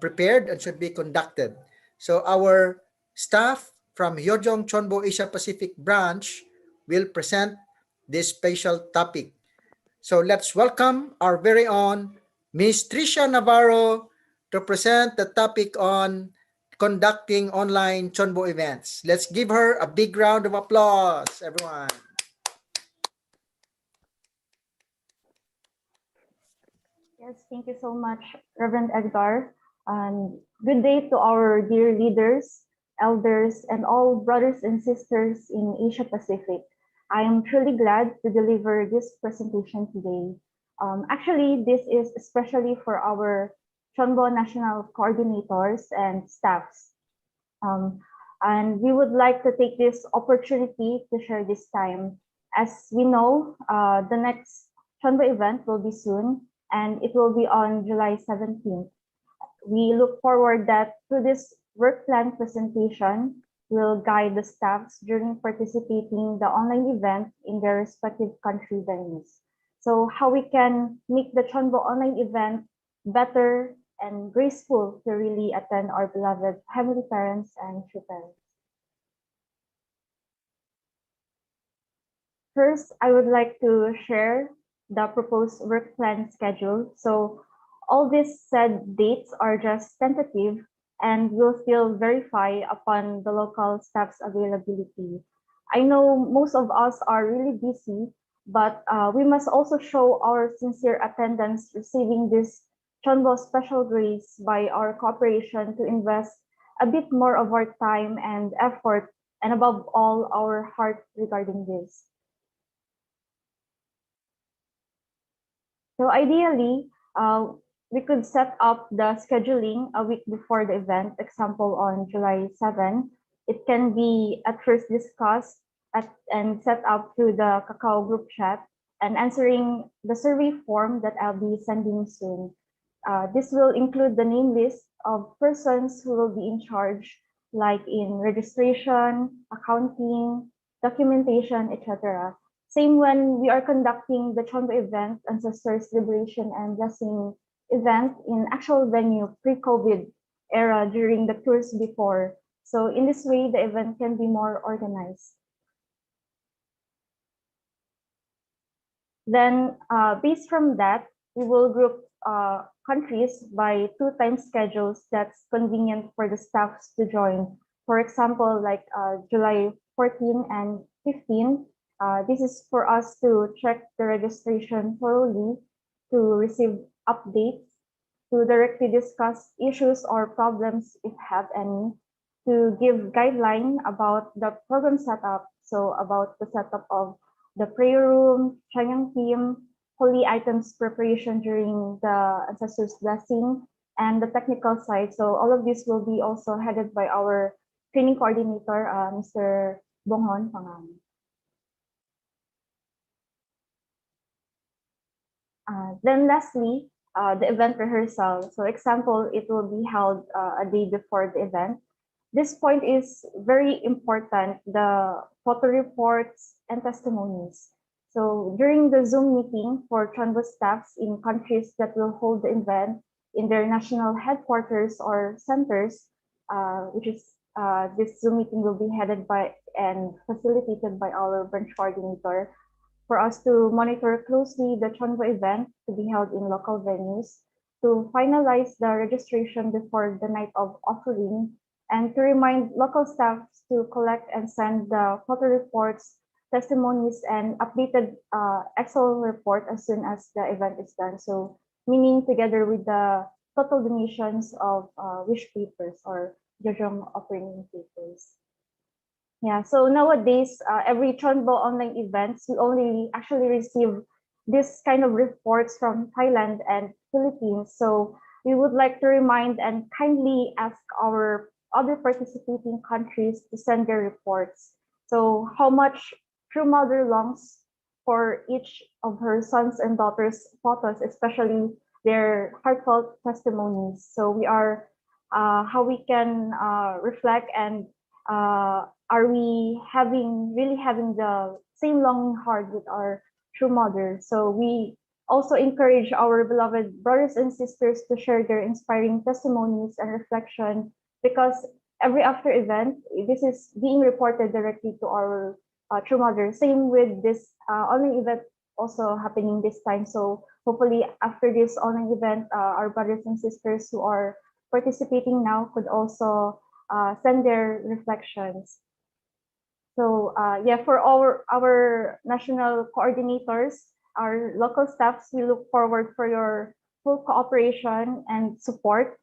prepared and should be conducted. So our staff from Hyojong CheonBo Asia Pacific branch will present this special topic. So let's welcome our very own Miss Tricia Navarro to present the topic on conducting online CheonBo events. Let's give her a big round of applause, everyone. Yes, thank you so much, Reverend Edgar. Good day to our dear leaders, elders, and all brothers and sisters in Asia Pacific. I am truly glad to deliver this presentation today. Actually, this is especially for our CheonBo national coordinators and staffs. And we would like to take this opportunity to share this time. As we know, the next CheonBo event will be soon, and it will be on July 17th. We look forward that through this work plan presentation will guide the staffs during participating the online event in their respective country venues. So how we can make the CheonBo online event better and graceful to really attend our beloved heavenly parents and true parents. First, I would like to share the proposed work plan schedule. So all these said dates are just tentative and will still verify upon the local staff's availability. I know most of us are really busy, but we must also show our sincere attendance receiving this CheonBo special grace by our cooperation to invest a bit more of our time and effort, and above all, our heart regarding this. So ideally, we could set up the scheduling a week before the event, example on July 7. It can be at first discussed and set up through the Kakao group chat and answering the survey form that I'll be sending soon. This will include the name list of persons who will be in charge, like in registration, accounting, documentation, etc. Same when we are conducting the CheonBo event, Ancestors Liberation and Blessing event in actual venue pre-COVID era during the tours before. So in this way, the event can be more organized. Then based from that, we will group countries by 2 time schedules that's convenient for the staffs to join. For example, like July 14 and 15, this is for us to check the registration thoroughly, to receive updates, to directly discuss issues or problems if have any, to give guideline about the program setup, so about the setup of the prayer room, Chanyang team, holy items preparation during the ancestors' blessing, and the technical side. So all of this will be also headed by our training coordinator, Mr. Bonghon Pangam. Then lastly, the event rehearsal. So example, it will be held a day before the event. This point is very important, the photo reports and testimonies. So during the Zoom meeting for CheonBo staffs in countries that will hold the event in their national headquarters or centers, which is this Zoom meeting will be headed by and facilitated by our branch coordinator, for us to monitor closely the CheonBo event to be held in local venues, to finalize the registration before the night of offering, and to remind local staff to collect and send the photo reports, testimonies, and updated Excel report as soon as the event is done. So meaning together with the total donations of wish papers or Jojong offering papers. Yeah, so nowadays, every CheonBo online events, we only actually receive this kind of reports from Thailand and Philippines. So we would like to remind and kindly ask our other participating countries to send their reports. So how much True Mother longs for each of her sons and daughters' photos, especially their heartfelt testimonies. So we are how we can reflect and are we really having the same longing heart with our true mother? So we also encourage our beloved brothers and sisters to share their inspiring testimonies and reflection, because every after event, this is being reported directly to our true mother. Same with this online event also happening this time. So hopefully after this online event, our brothers and sisters who are participating now could also send their reflections. So yeah, for our national coordinators, our local staffs, we look forward for your full cooperation and support.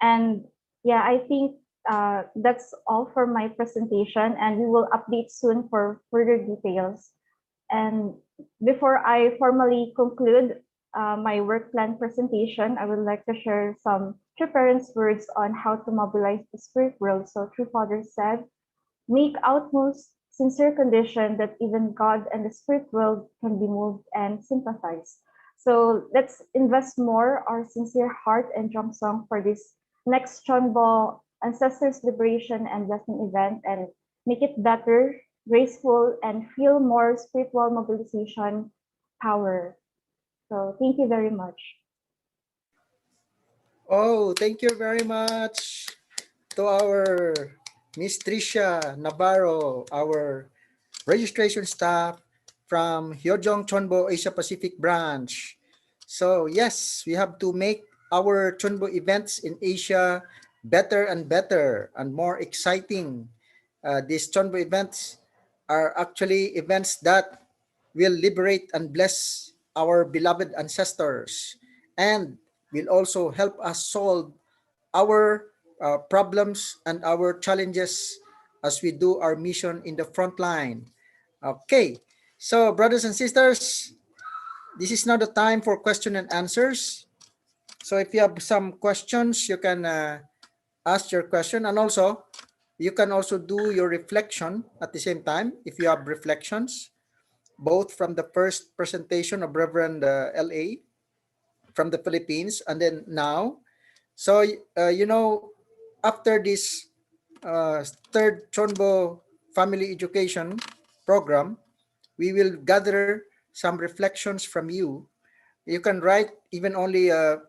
And yeah, I think that's all for my presentation, and we will update soon for further details. And before I formally conclude my work plan presentation, I would like to share some True Parents' words on how to mobilize the spirit world. So True Father said, make utmost sincere condition that even God and the spirit world can be moved and sympathize. So let's invest more our sincere heart and drum song for this next CheonBo Ancestors Liberation and Blessing event, and make it better, graceful, and feel more spiritual mobilization power. So thank you very much. Oh, thank you very much to our Miss Tricia Navarro, our registration staff from Hyojong CheonBo Asia Pacific branch. So yes, we have to make our CheonBo events in Asia better and better and more exciting. These CheonBo events are actually events that will liberate and bless our beloved ancestors and will also help us solve our problems and our challenges as we do our mission in the front line. Okay, so brothers and sisters, this is now the time for question and answers. So if you have some questions, you can ask your question, and also you can also do your reflection at the same time if you have reflections, both from the first presentation of Reverend L.A. from the Philippines and then now. So, after this third CheonBo Family Education program, we will gather some reflections from you. You can write even only a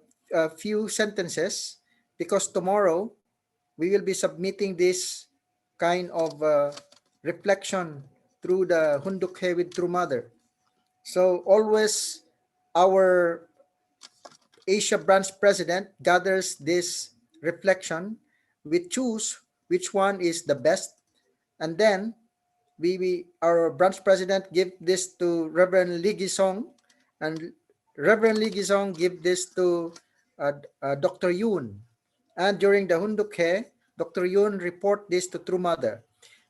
few sentences, because tomorrow we will be submitting this kind of reflection through the Hundukhe with True Mother. So always our Asia branch president gathers this reflection. We choose which one is the best, and then our branch president give this to Reverend Lee Gisong, and Reverend Lee Gisong give this to Dr. Yoon. And during the Hundukhe, Dr. Yoon report this to True Mother.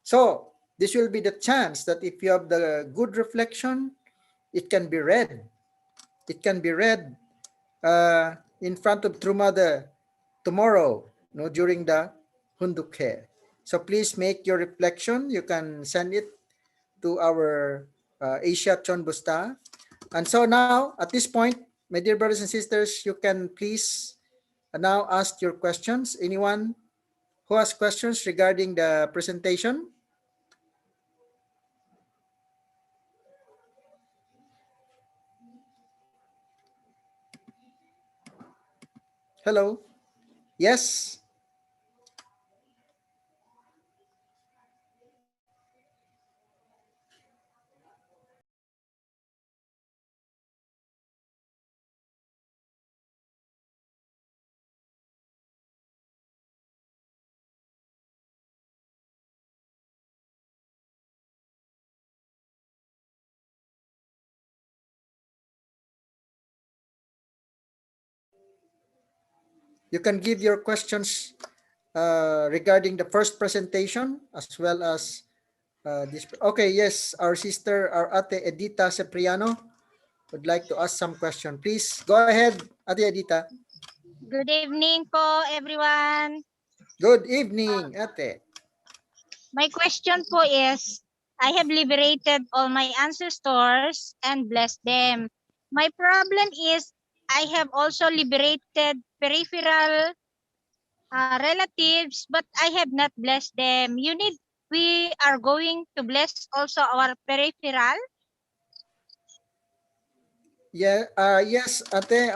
So this will be the chance that if you have the good reflection, it can be read. It can be read in front of True Mother tomorrow, during the Hundukhe. So please make your reflection. You can send it to our Asia CheonBo staff. And so now, at this point, my dear brothers and sisters, you can please now ask your questions. Anyone who has questions regarding the presentation? Hello? Yes? You can give your questions regarding the first presentation as well as this. Okay, yes, our sister, our Ate Edita Cipriano would like to ask some question. Please go ahead, Ate Edita. Good evening po, everyone. Good evening, Ate. My question po is, I have liberated all my ancestors and blessed them. My problem is, I have also liberated peripheral relatives, but I have not blessed them. We are going to bless also our peripheral. Yeah, yes, Ate,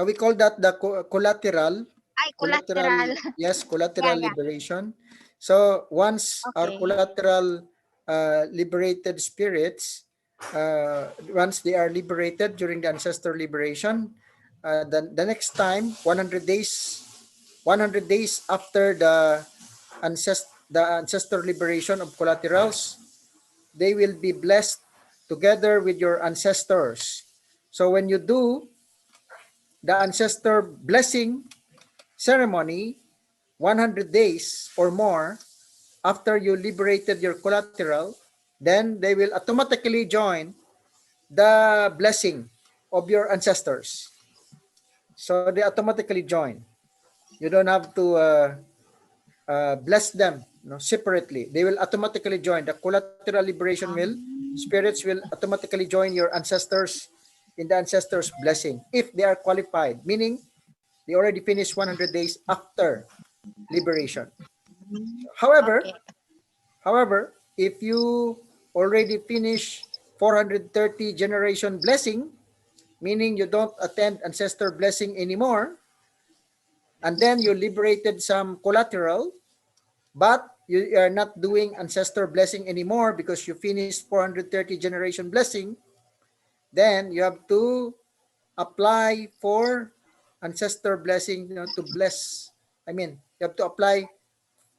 we call that the collateral. Ay, collateral. Yes, collateral Yeah. liberation. So once our Okay. collateral liberated spirits once they are liberated during the ancestor liberation, the next time 100 days after the ancestor liberation of collaterals, they will be blessed together with your ancestors. So when you do the ancestor blessing ceremony 100 days or more after you liberated your collateral, then they will automatically join the blessing of your ancestors. So they automatically join. You don't have to bless them separately. They will automatically join. The collateral liberation spirits will automatically join your ancestors in the ancestors blessing if they are qualified, meaning they already finished 100 days after liberation. However, Okay. if you already finish 430 generation blessing, meaning you don't attend ancestor blessing anymore, and then you liberated some collateral, but you are not doing ancestor blessing anymore because you finished 430 generation blessing, then you have to apply for ancestor blessing, to bless. You have to apply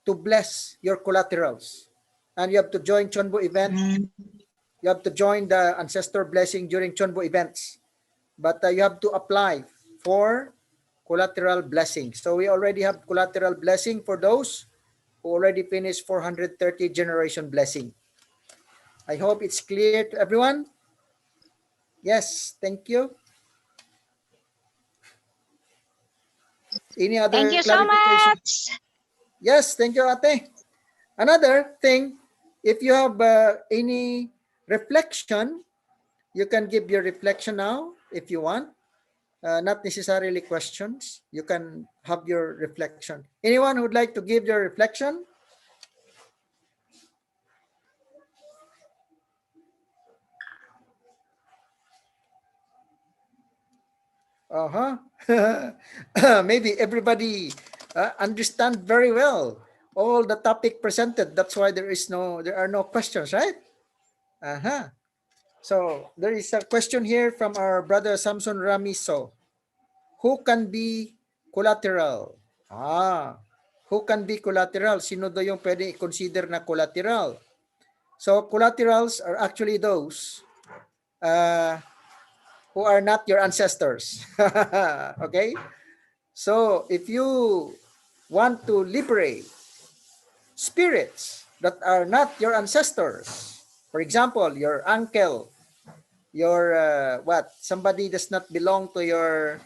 to bless your collaterals. And you have to join CheonBo event. You have to join the ancestor blessing during CheonBo events. But you have to apply for collateral blessing. So we already have collateral blessing for those who already finished 430 generation blessing. I hope it's clear to everyone. Yes, thank you. Any Thank other you so clarification? much. Yes, thank you, Ate. Another thing, if you have any reflection, you can give your reflection now if you want. Not necessarily questions. You can have your reflection. Anyone who would like to give your reflection? Maybe everybody understand very well all the topic presented. That's why there are no questions, right? So there is a question here from our brother Samson Ramiso. Who can be collateral? Who can be collateral? Sino daw yung pwede i-consider na collateral? So collaterals are actually those who are not your ancestors. Okay? So if you want to liberate spirits that are not your ancestors, for example, your uncle, your somebody does not belong to your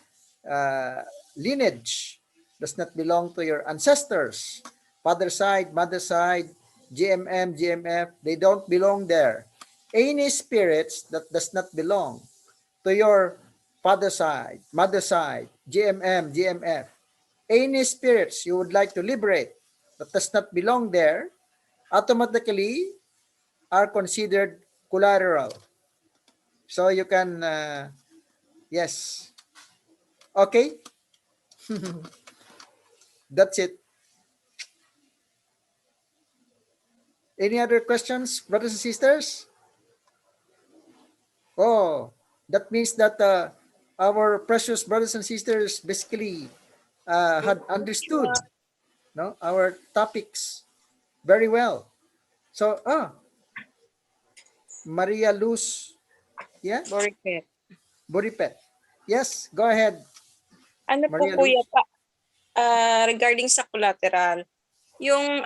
lineage, does not belong to your ancestors, father side, mother side, GMF, they don't belong there. Any spirits that does not belong to your father side, mother side, GMF, any spirits you would like to liberate that does not belong there, automatically are considered collateral. So you can, yes. Okay. That's it. Any other questions, brothers and sisters? Oh, that means that our precious brothers and sisters basically had understood our topics very well. So, Maria Luz, yeah? Boripet. Yes, go ahead. Ano po Maria kuya Luz. regarding sa collateral, yung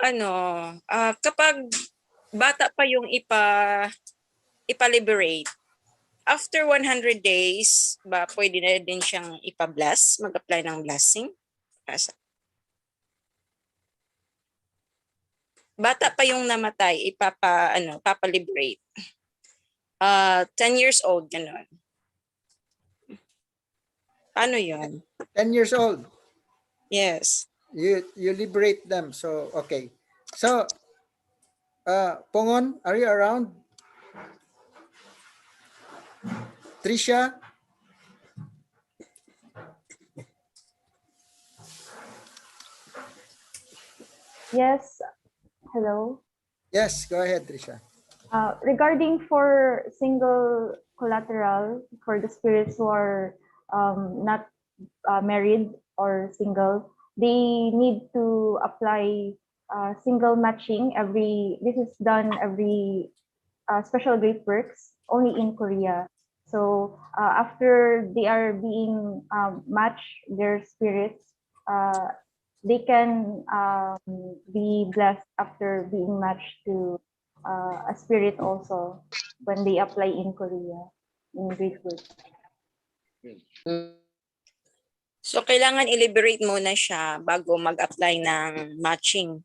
kapag bata pa yung ipa-liberate, after 100 days ba pwede na din siyang ipa-bless, mag-apply ng blessing? Bata pa yung namatay, papa-liberate. 10 years old, gano'n. Paano yun? 10 years old. Yes. You liberate them. So, okay. So, Pongon, are you around? Trisha? Yes. Hello. Yes, go ahead, Trisha. Regarding for single collateral, for the spirits who are not married or single, they need to apply single matching this is done every special great works only in Korea. So after they are being matched, their spirits, they can be blessed after being matched to a spirit also when they apply in Korea in great works. So, kailangan i-liberate muna siya bago mag-apply ng matching.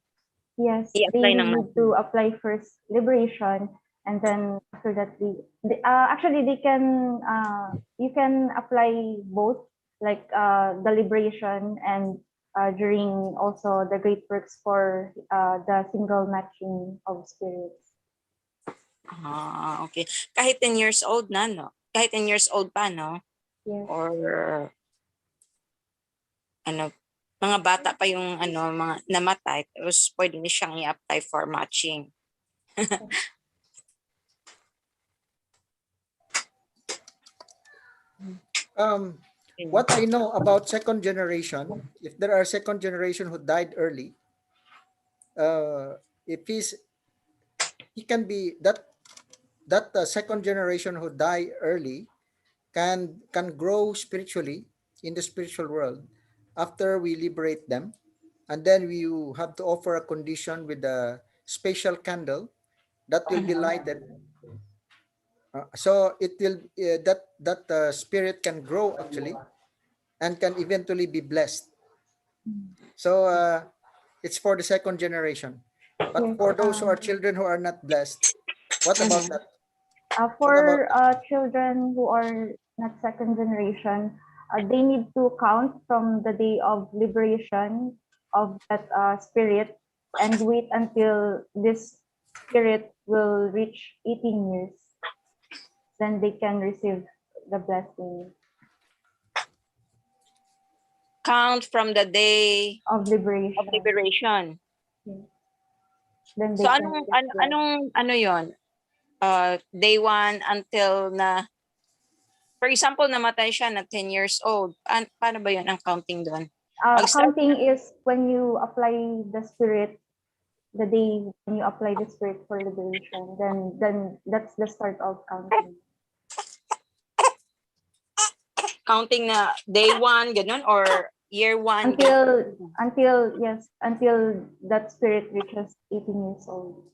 Yes, I-apply they ng need to apply first liberation, and then after that, actually they can you can apply both, like the liberation and during also the great works for the single matching of spirits. Okay. Kahit 10 years old na, no? Kahit 10 years old pa, no? Yes. Or ano, mga bata pa yung mga namatay, tapos pwede na siyang i-apply for matching. What I know about second generation, if there are second generation who died early, if he can be that second generation who die early can grow spiritually in the spiritual world after we liberate them, and then we have to offer a condition with a special candle that will be lighted. So it will that spirit can grow actually and can eventually be blessed. So it's for the second generation. But Yes, for those who are children who are not blessed, what about that? for children who are not second generation, they need to count from the day of liberation of that spirit and wait until this spirit will reach 18 years. Then they can receive the blessing. Count from the day of liberation. Yes. Then they So can anong yon? Day 1 until na, for example, namatay siya na 10 years old. Paano ba yon ang counting doon? Counting is when you apply the spirit, the day when you apply the spirit for liberation, then that's the start of counting. Counting na day 1, ganun, or year 1? Until that spirit reaches 18 years old.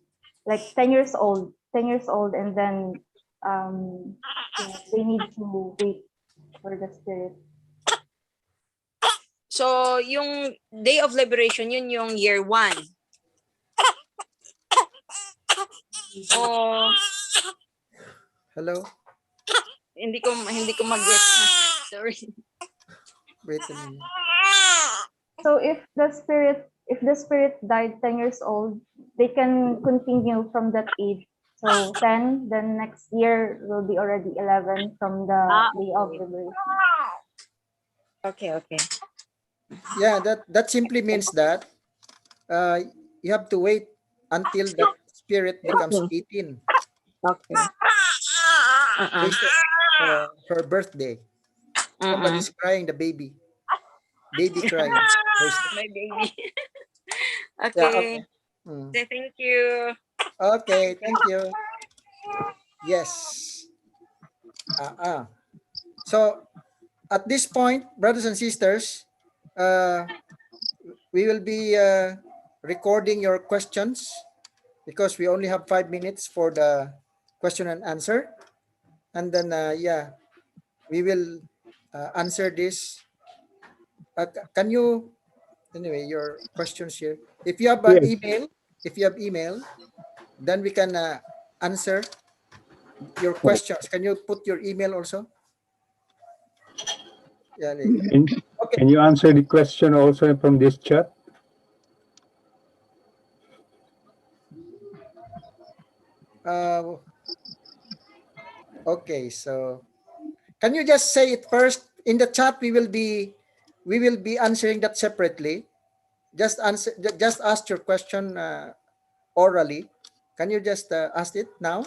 Like 10 years old, and then they need to wait for the spirit. So, yung day of liberation, yun yung year 1. Oh, hello? Hindi ko mag-guess. Sorry. Wait a minute. So if the spirit died 10 years old, they can continue from that age. So 10, then next year will be already 11 from the day of liberation. Okay. Yeah, that simply means that you have to wait until that spirit becomes 18. Okay. Based on her birthday. Somebody's crying, the baby. Baby crying. My baby. Okay. Yeah, okay. So, thank you. Okay, thank you. Yes. So at this point, brothers and sisters, we will be recording your questions because we only have 5 minutes for the question and answer. And then, we will answer this. Can you, anyway, your questions here. If you have email, then we can answer your questions. Can you put your email also? Yeah. Okay. Can you answer the question also from this chat? Okay, so can you just say it first in the chat? We will be answering that separately. Just ask your question orally, Can you just ask it now?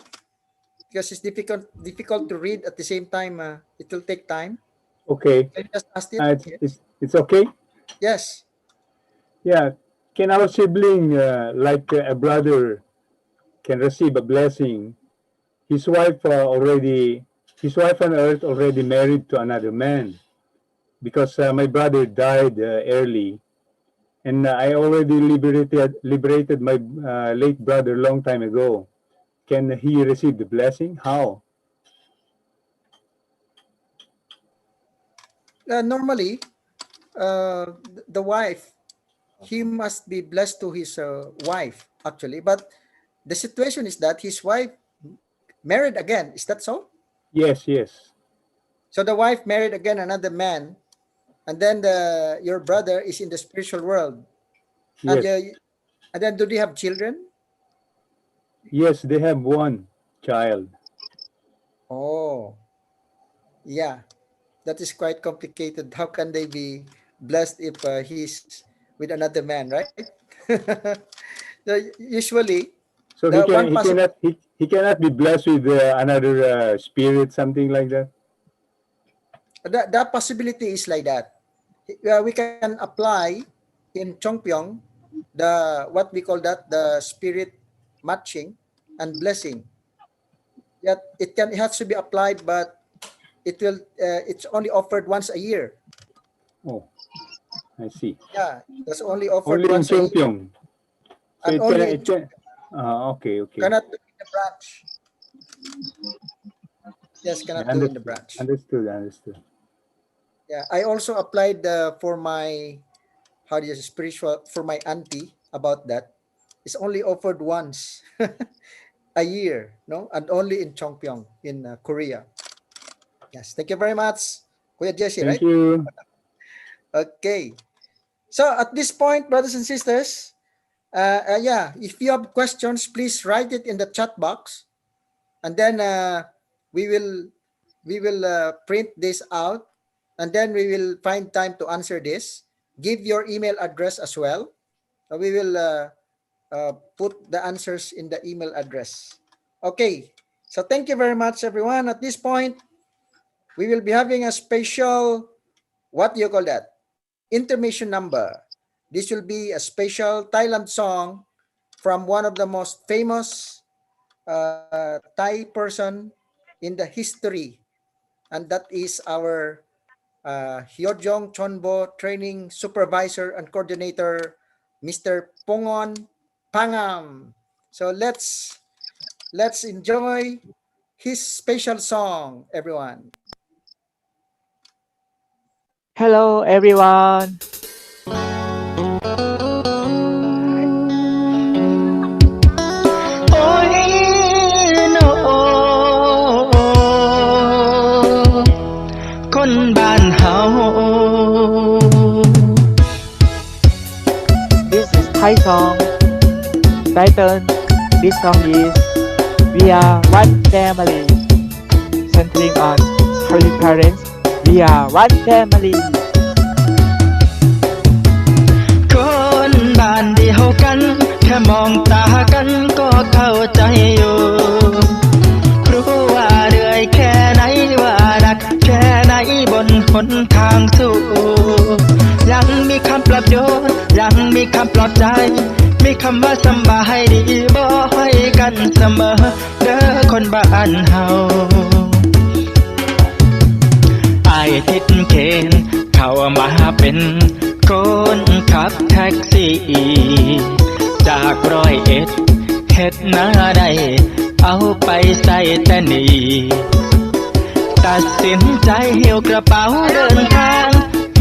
Because it's difficult to read at the same time. It will take time. Okay. Can you just ask it? It's okay. Yes. Yeah. Can our sibling, like a brother, can receive a blessing? His wife on earth already married to another man, because my brother died early, and I already liberated my late brother long time ago. Can he receive the blessing? How? Normally, the wife, he must be blessed to his wife actually, but the situation is that his wife married again. Is that so? Yes, yes. So the wife married again another man, and then your brother is in the spiritual world, and Yes. and then do they have children? Yes, they have one child. Oh, yeah, that is quite complicated. How can they be blessed if he's with another man, right? So usually, So the one possible he cannot be blessed with another spirit, something like that. that possibility is like that. We can apply in Chongpyong what we call that the spirit matching and blessing. Yet it has to be applied, but it's only offered once a year. Oh, I see. Yeah, that's only offered Only in once a year, Chongpyong. So and it can only in it can. Okay, okay. cannot do in the branch. Yes, Yeah, cannot do in the branch. understood. Yeah, I also applied for my how do you say, spiritual for my auntie about that. It's only offered once a year, no, and only in Chongpyong in Korea. Yes, thank you very much, Kuya Jesse. Thank Right? you. Okay. So at this point, brothers and sisters, yeah, if you have questions, please write it in the chat box, and then we will print this out, and then we will find time to answer this. Give your email address as well. We will put the answers in the email address. Okay. So thank you very much, everyone. At this point, we will be having a special, what do you call that? Intermission number. This will be a special Thailand song from one of the most famous Thai person in the history, and that is our CheonBo training supervisor and coordinator, Mr. Pongon Pangam. So let's enjoy his special song, everyone. Hello, everyone. This is Thai song. Title. This song is We Are One Family. Centering on Holy Parents. We are one family. คนบ้านเดียวกันแค่มองตากันก็เข้าใจอยู่รู้ว่าเหนื่อยแค่ไหนว่าหนักแค่ไหนบนหนทางสู้ยังมีคำปลอบโยนยังมีคำปลอบใจมีคำว่าสำบายดีบ่ให้กันเสมอเด้อคนบ้านเฮาไอ้ทิศเคนเข้ามาเป็นคนขับแท็กซี่จาก101เฮ็ดนาได้เอาไปใส่แต่นี่ตัดสินใจหิ้วกระเป๋าเดินทาง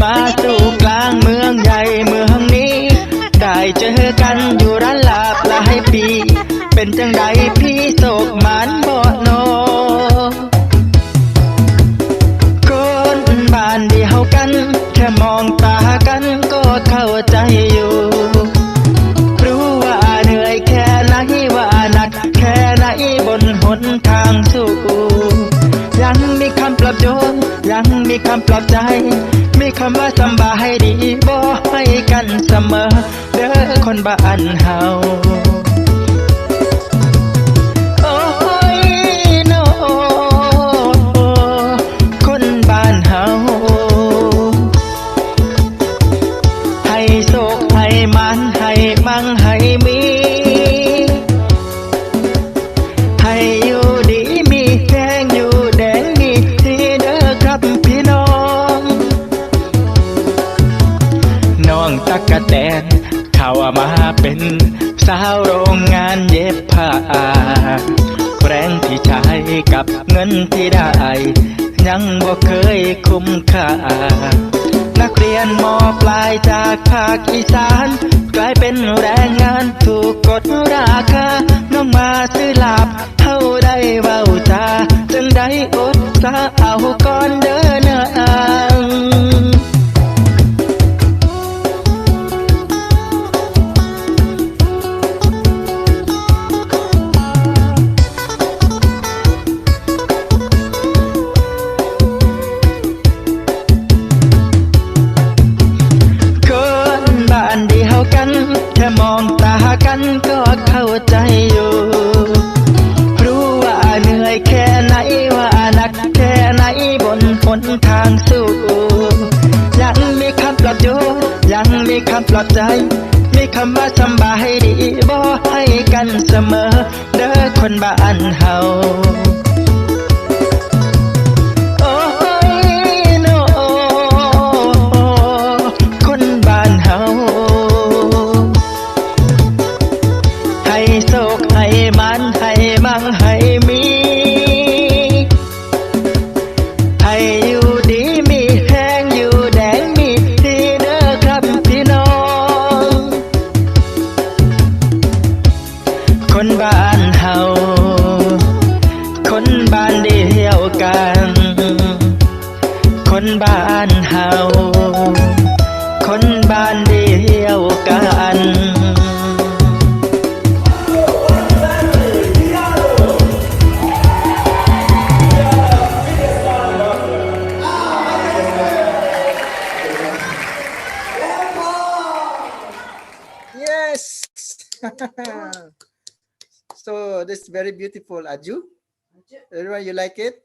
มาสู่กลางเมืองใหญ่เมืองนี้ได้เจอกันอยู่ร้านลาบหลายปีเป็นจังใดพี่โศกหมานบ่โนคนบ้านเดียวกันแค่มองตากันก็เข้าใจอยู่รู้ว่าเหนื่อยแค่ไหนว่าหนักแค่ไหนบนหนทางสู้ยังมีคำปลอบโยนยังมีคำปลอบใจมีคำว่าสำบายดีบ่ให้กันเสมอเด้อคนบ้านเฮา กับเงินที่ได้ยังบ่เคยคุ้มค่านักเรียนมปลายจากภาคอีสานกลายเป็นแรงงานถูกกดราคาน้องมาซื้อลาบเฮาได้เว้าจาจังได้อดสาเอาก่อนเด้อนางแค่มองตากันก็เข้าใจอยู่รู้ว่าเหนื่อยแค่ไหนว่าหนักแค่ไหนบนหนทางสู้ยังมีคำปลอบโยนยังมีคำปลอบใจมีคำว่าสบายดีบ่ให้กันเสมอเด้อคนบ้านเฮาโอ้ยโนคนบ้านเฮาให้โชคให้มันให้มั่งให้มีให้อยู่ดีมีแห้งอยู่แดงมีที่เด้อครับพี่น้องคนบ้านเฮาคนบ้านเดียวกันคนบ้านเฮาคนบ้านเดียวกัน Yes. So this is very beautiful, Aju. Everyone, you like it?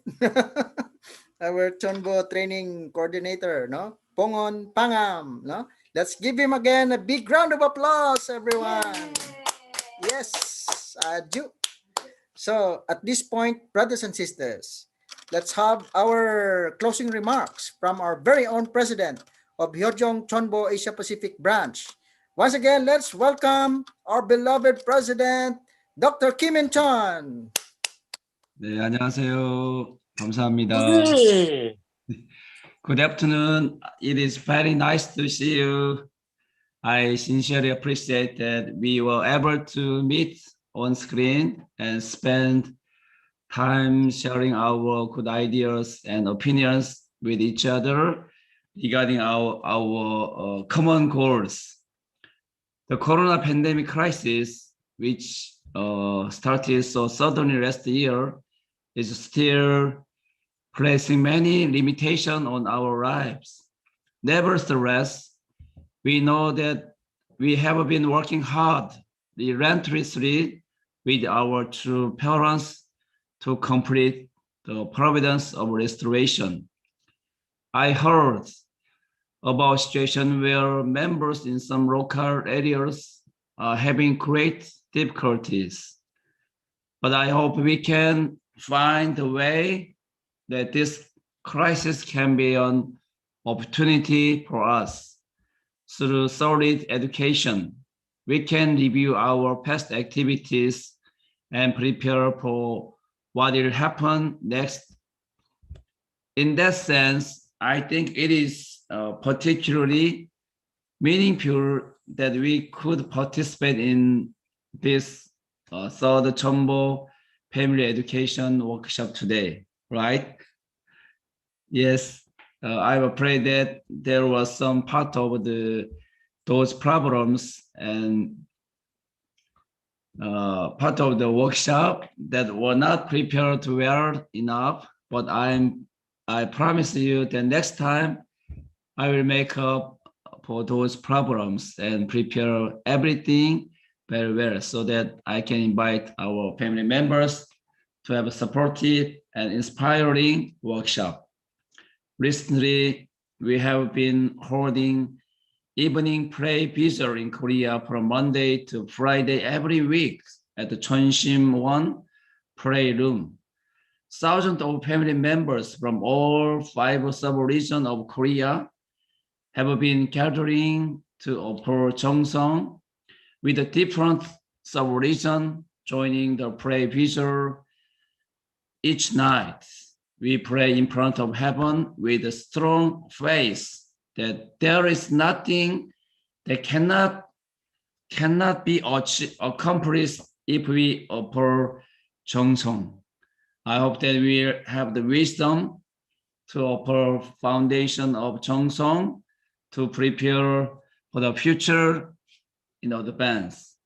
Our CheonBo training coordinator, no? Pongon Pangam, no? Let's give him again a big round of applause, everyone. Yes, Aju. So at this point, brothers and sisters, let's have our closing remarks from our very own president of Hyojong CheonBo Asia Pacific branch. Once again, let's welcome our beloved president, Dr. Kim In-chun. 네, 안녕하세요. 감사합니다. Good afternoon. It is very nice to see you. I sincerely appreciate that we were able to meet on screen and spend time sharing our good ideas and opinions with each other regarding our common goals. The corona pandemic crisis, which started so suddenly last year, is still placing many limitations on our lives. Nevertheless, we know that we have been working hard, relentlessly with our true parents to complete the providence of restoration. I heard about a situation where members in some local areas are having great difficulties. But I hope we can find a way that this crisis can be an opportunity for us. Through solid education, we can review our past activities and prepare for what will happen next. In that sense, I think it is particularly meaningful that we could participate in this third CheonBo family education workshop today, right? Yes, I'm afraid that there was some part of those problems and part of the workshop that were not prepared well enough, but I promise you that next time I will make up for those problems and prepare everything very well so that I can invite our family members to have a supportive and inspiring workshop. Recently, we have been holding evening prayer vigil in Korea from Monday to Friday every week at the Cheonshim 1 prayer room. Thousands of family members from all 5 sub-regions of Korea have been gathering to offer Cheongsong with a different sub-region joining the prayer vigil each night. We pray in front of heaven with a strong faith that there is nothing that cannot be accomplished if we offer 정성. I hope that we have the wisdom to offer foundation of 정성 to prepare for the future the bands.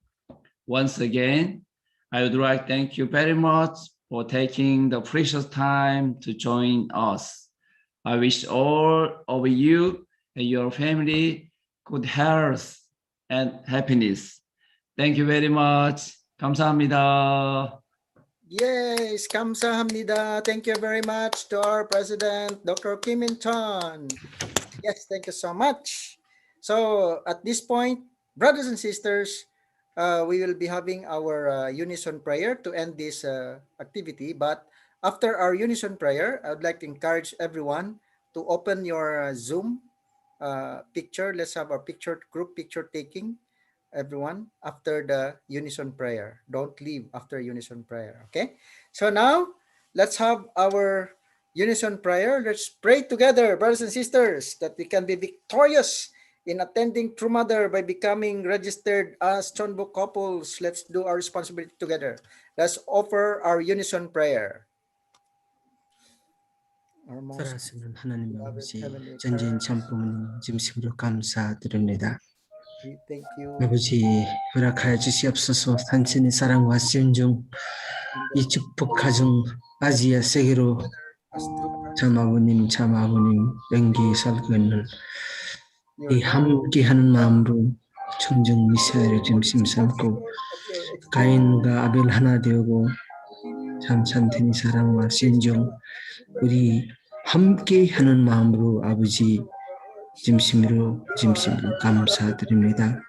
Once again, I would like to thank you very much for taking the precious time to join us. I wish all of you and your family good health and happiness. Thank you very much. 감사합니다. Yes, 감사합니다. Thank you very much to our president, Dr. Kim In-chun. Yes, thank you so much. So at this point, brothers and sisters, we will be having our unison prayer to end this activity. But after our unison prayer, I would like to encourage everyone to open your Zoom picture. Let's have our group picture taking, everyone, after the unison prayer. Don't leave after unison prayer, okay? So now, let's have our unison prayer. Let's pray together, brothers and sisters, that we can be victorious in attending True Mother by becoming registered as CheonBo couples. Let's do our responsibility together. Let's offer our unison prayer. Our most 살아있는 하나님 beloved 아버지, Heavenly 전지인 Father, 참부모님 진심으로 감사드립니다. we thank you 아버지, 허락하여 주시옵소서. 단순히 사랑과 신중, 이 축복 가정 아시아 세계로 as true Christ. 참아버님 연기 살건을 이 함께하는 마음으로 청정 미사일을 중심 삼고 가인과 아벨 하나 되고 참 산테니 사랑과 신중 우리 함께하는 마음으로 아버지 진심으로 감사드립니다.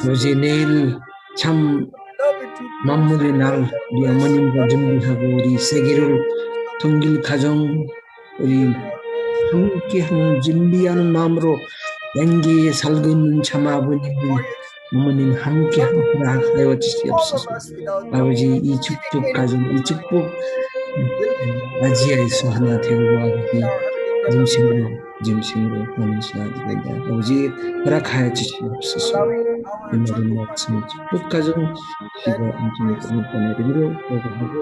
아버지 내일 참 만물의 날 우리 어머님과 준비하고 우리 세계를 통길 가정 우리 함께하는 준비하는 마음으로 연기에 살고 있는 참 아버님들 어머님 함께하여 주시옵소서. 아버지 이 축복 가정 이 축복 아지아에서 하나 되고 아버지 진심으로 감사드립니다. 아버지 허락하여 주시옵소서. 이 모든 말씀 축복 가정 시고 안전히 보내드리로 기도하고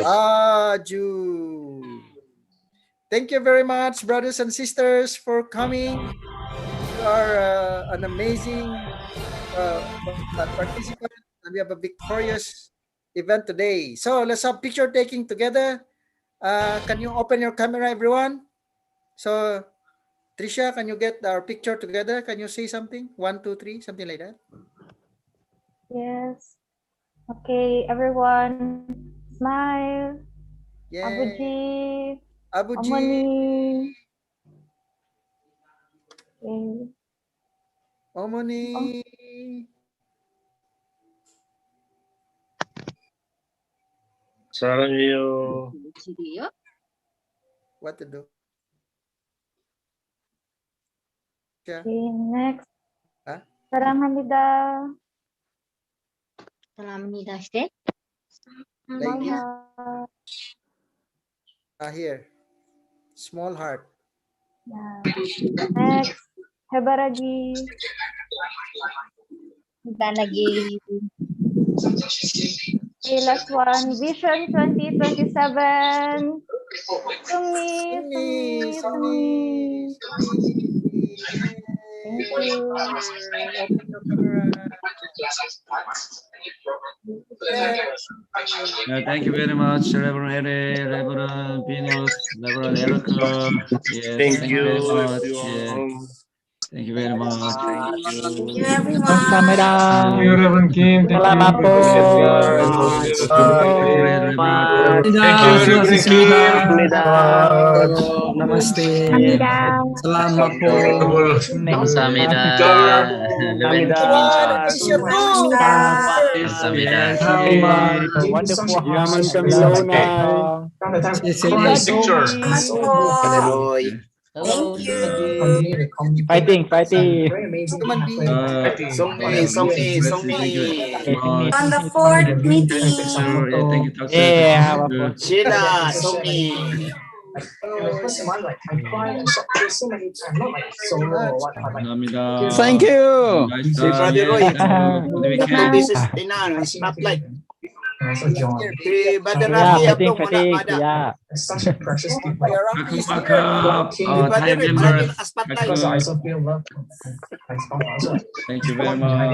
Aju. Thank you very much, brothers and sisters, for coming. You are an amazing participant, and we have a victorious event today. So let's have picture taking together. Can you open your camera, everyone? So, Trisha, can you get our picture together? Can you say something? 1, 2, 3, something like that. Yes. Okay, everyone, smile. Yay. Abuji. Abuji. Omoni. Okay. Omoni. 사랑해요. What to do? Okay, next. Huh? 사랑합니다. 사랑합니다. Step. Like this. Heart. Here. Small heart. Yeah. Next. Hebaragi. Hebaragi. Okay, last one. Vision 2027. Sungmi. Thank you. Open your camera. Thank you very much, Reverend Eddie, Reverend Venus, Reverend Erica. Yes, Thank you very you, much. everyone. Thank you very much. Thank you. 감사합니다. Thank you, Reverend Kim. Thank Salamat you, po. Edgar. Thank you, Thank you, Reverend Reverend Eddie. Eddie. Thank you, Thank you. Namaste. Kamida. Salamat po. Everyone, appreciate Ruth. Yes, Have sige. a wonderful Yaman kami Beloved launay. Hello, Fighting. On the fourth meeting. Sure, yeah, thank you, Doctor. Yeah, Thank you. Nice time. Yes, have a good weekend. Yeah. Thai members. Thank you very much.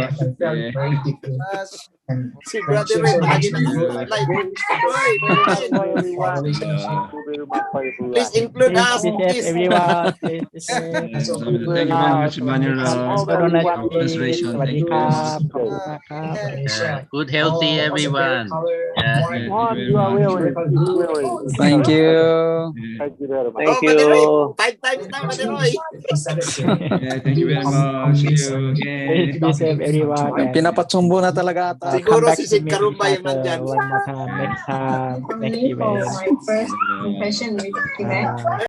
Please include us. Everyone. Thank you very much, Manila. Translation. Thank you. Good healthy everyone. Yeah. Thank you. Thank you. 5 times now, Roy. Yeah, thank you very much. See you again. Be safe, everyone. Ay, pinapatsumbo na talaga ata. Come back si to Sid meet Karumba each yung other nandyan. one more time next event. My first impression with event.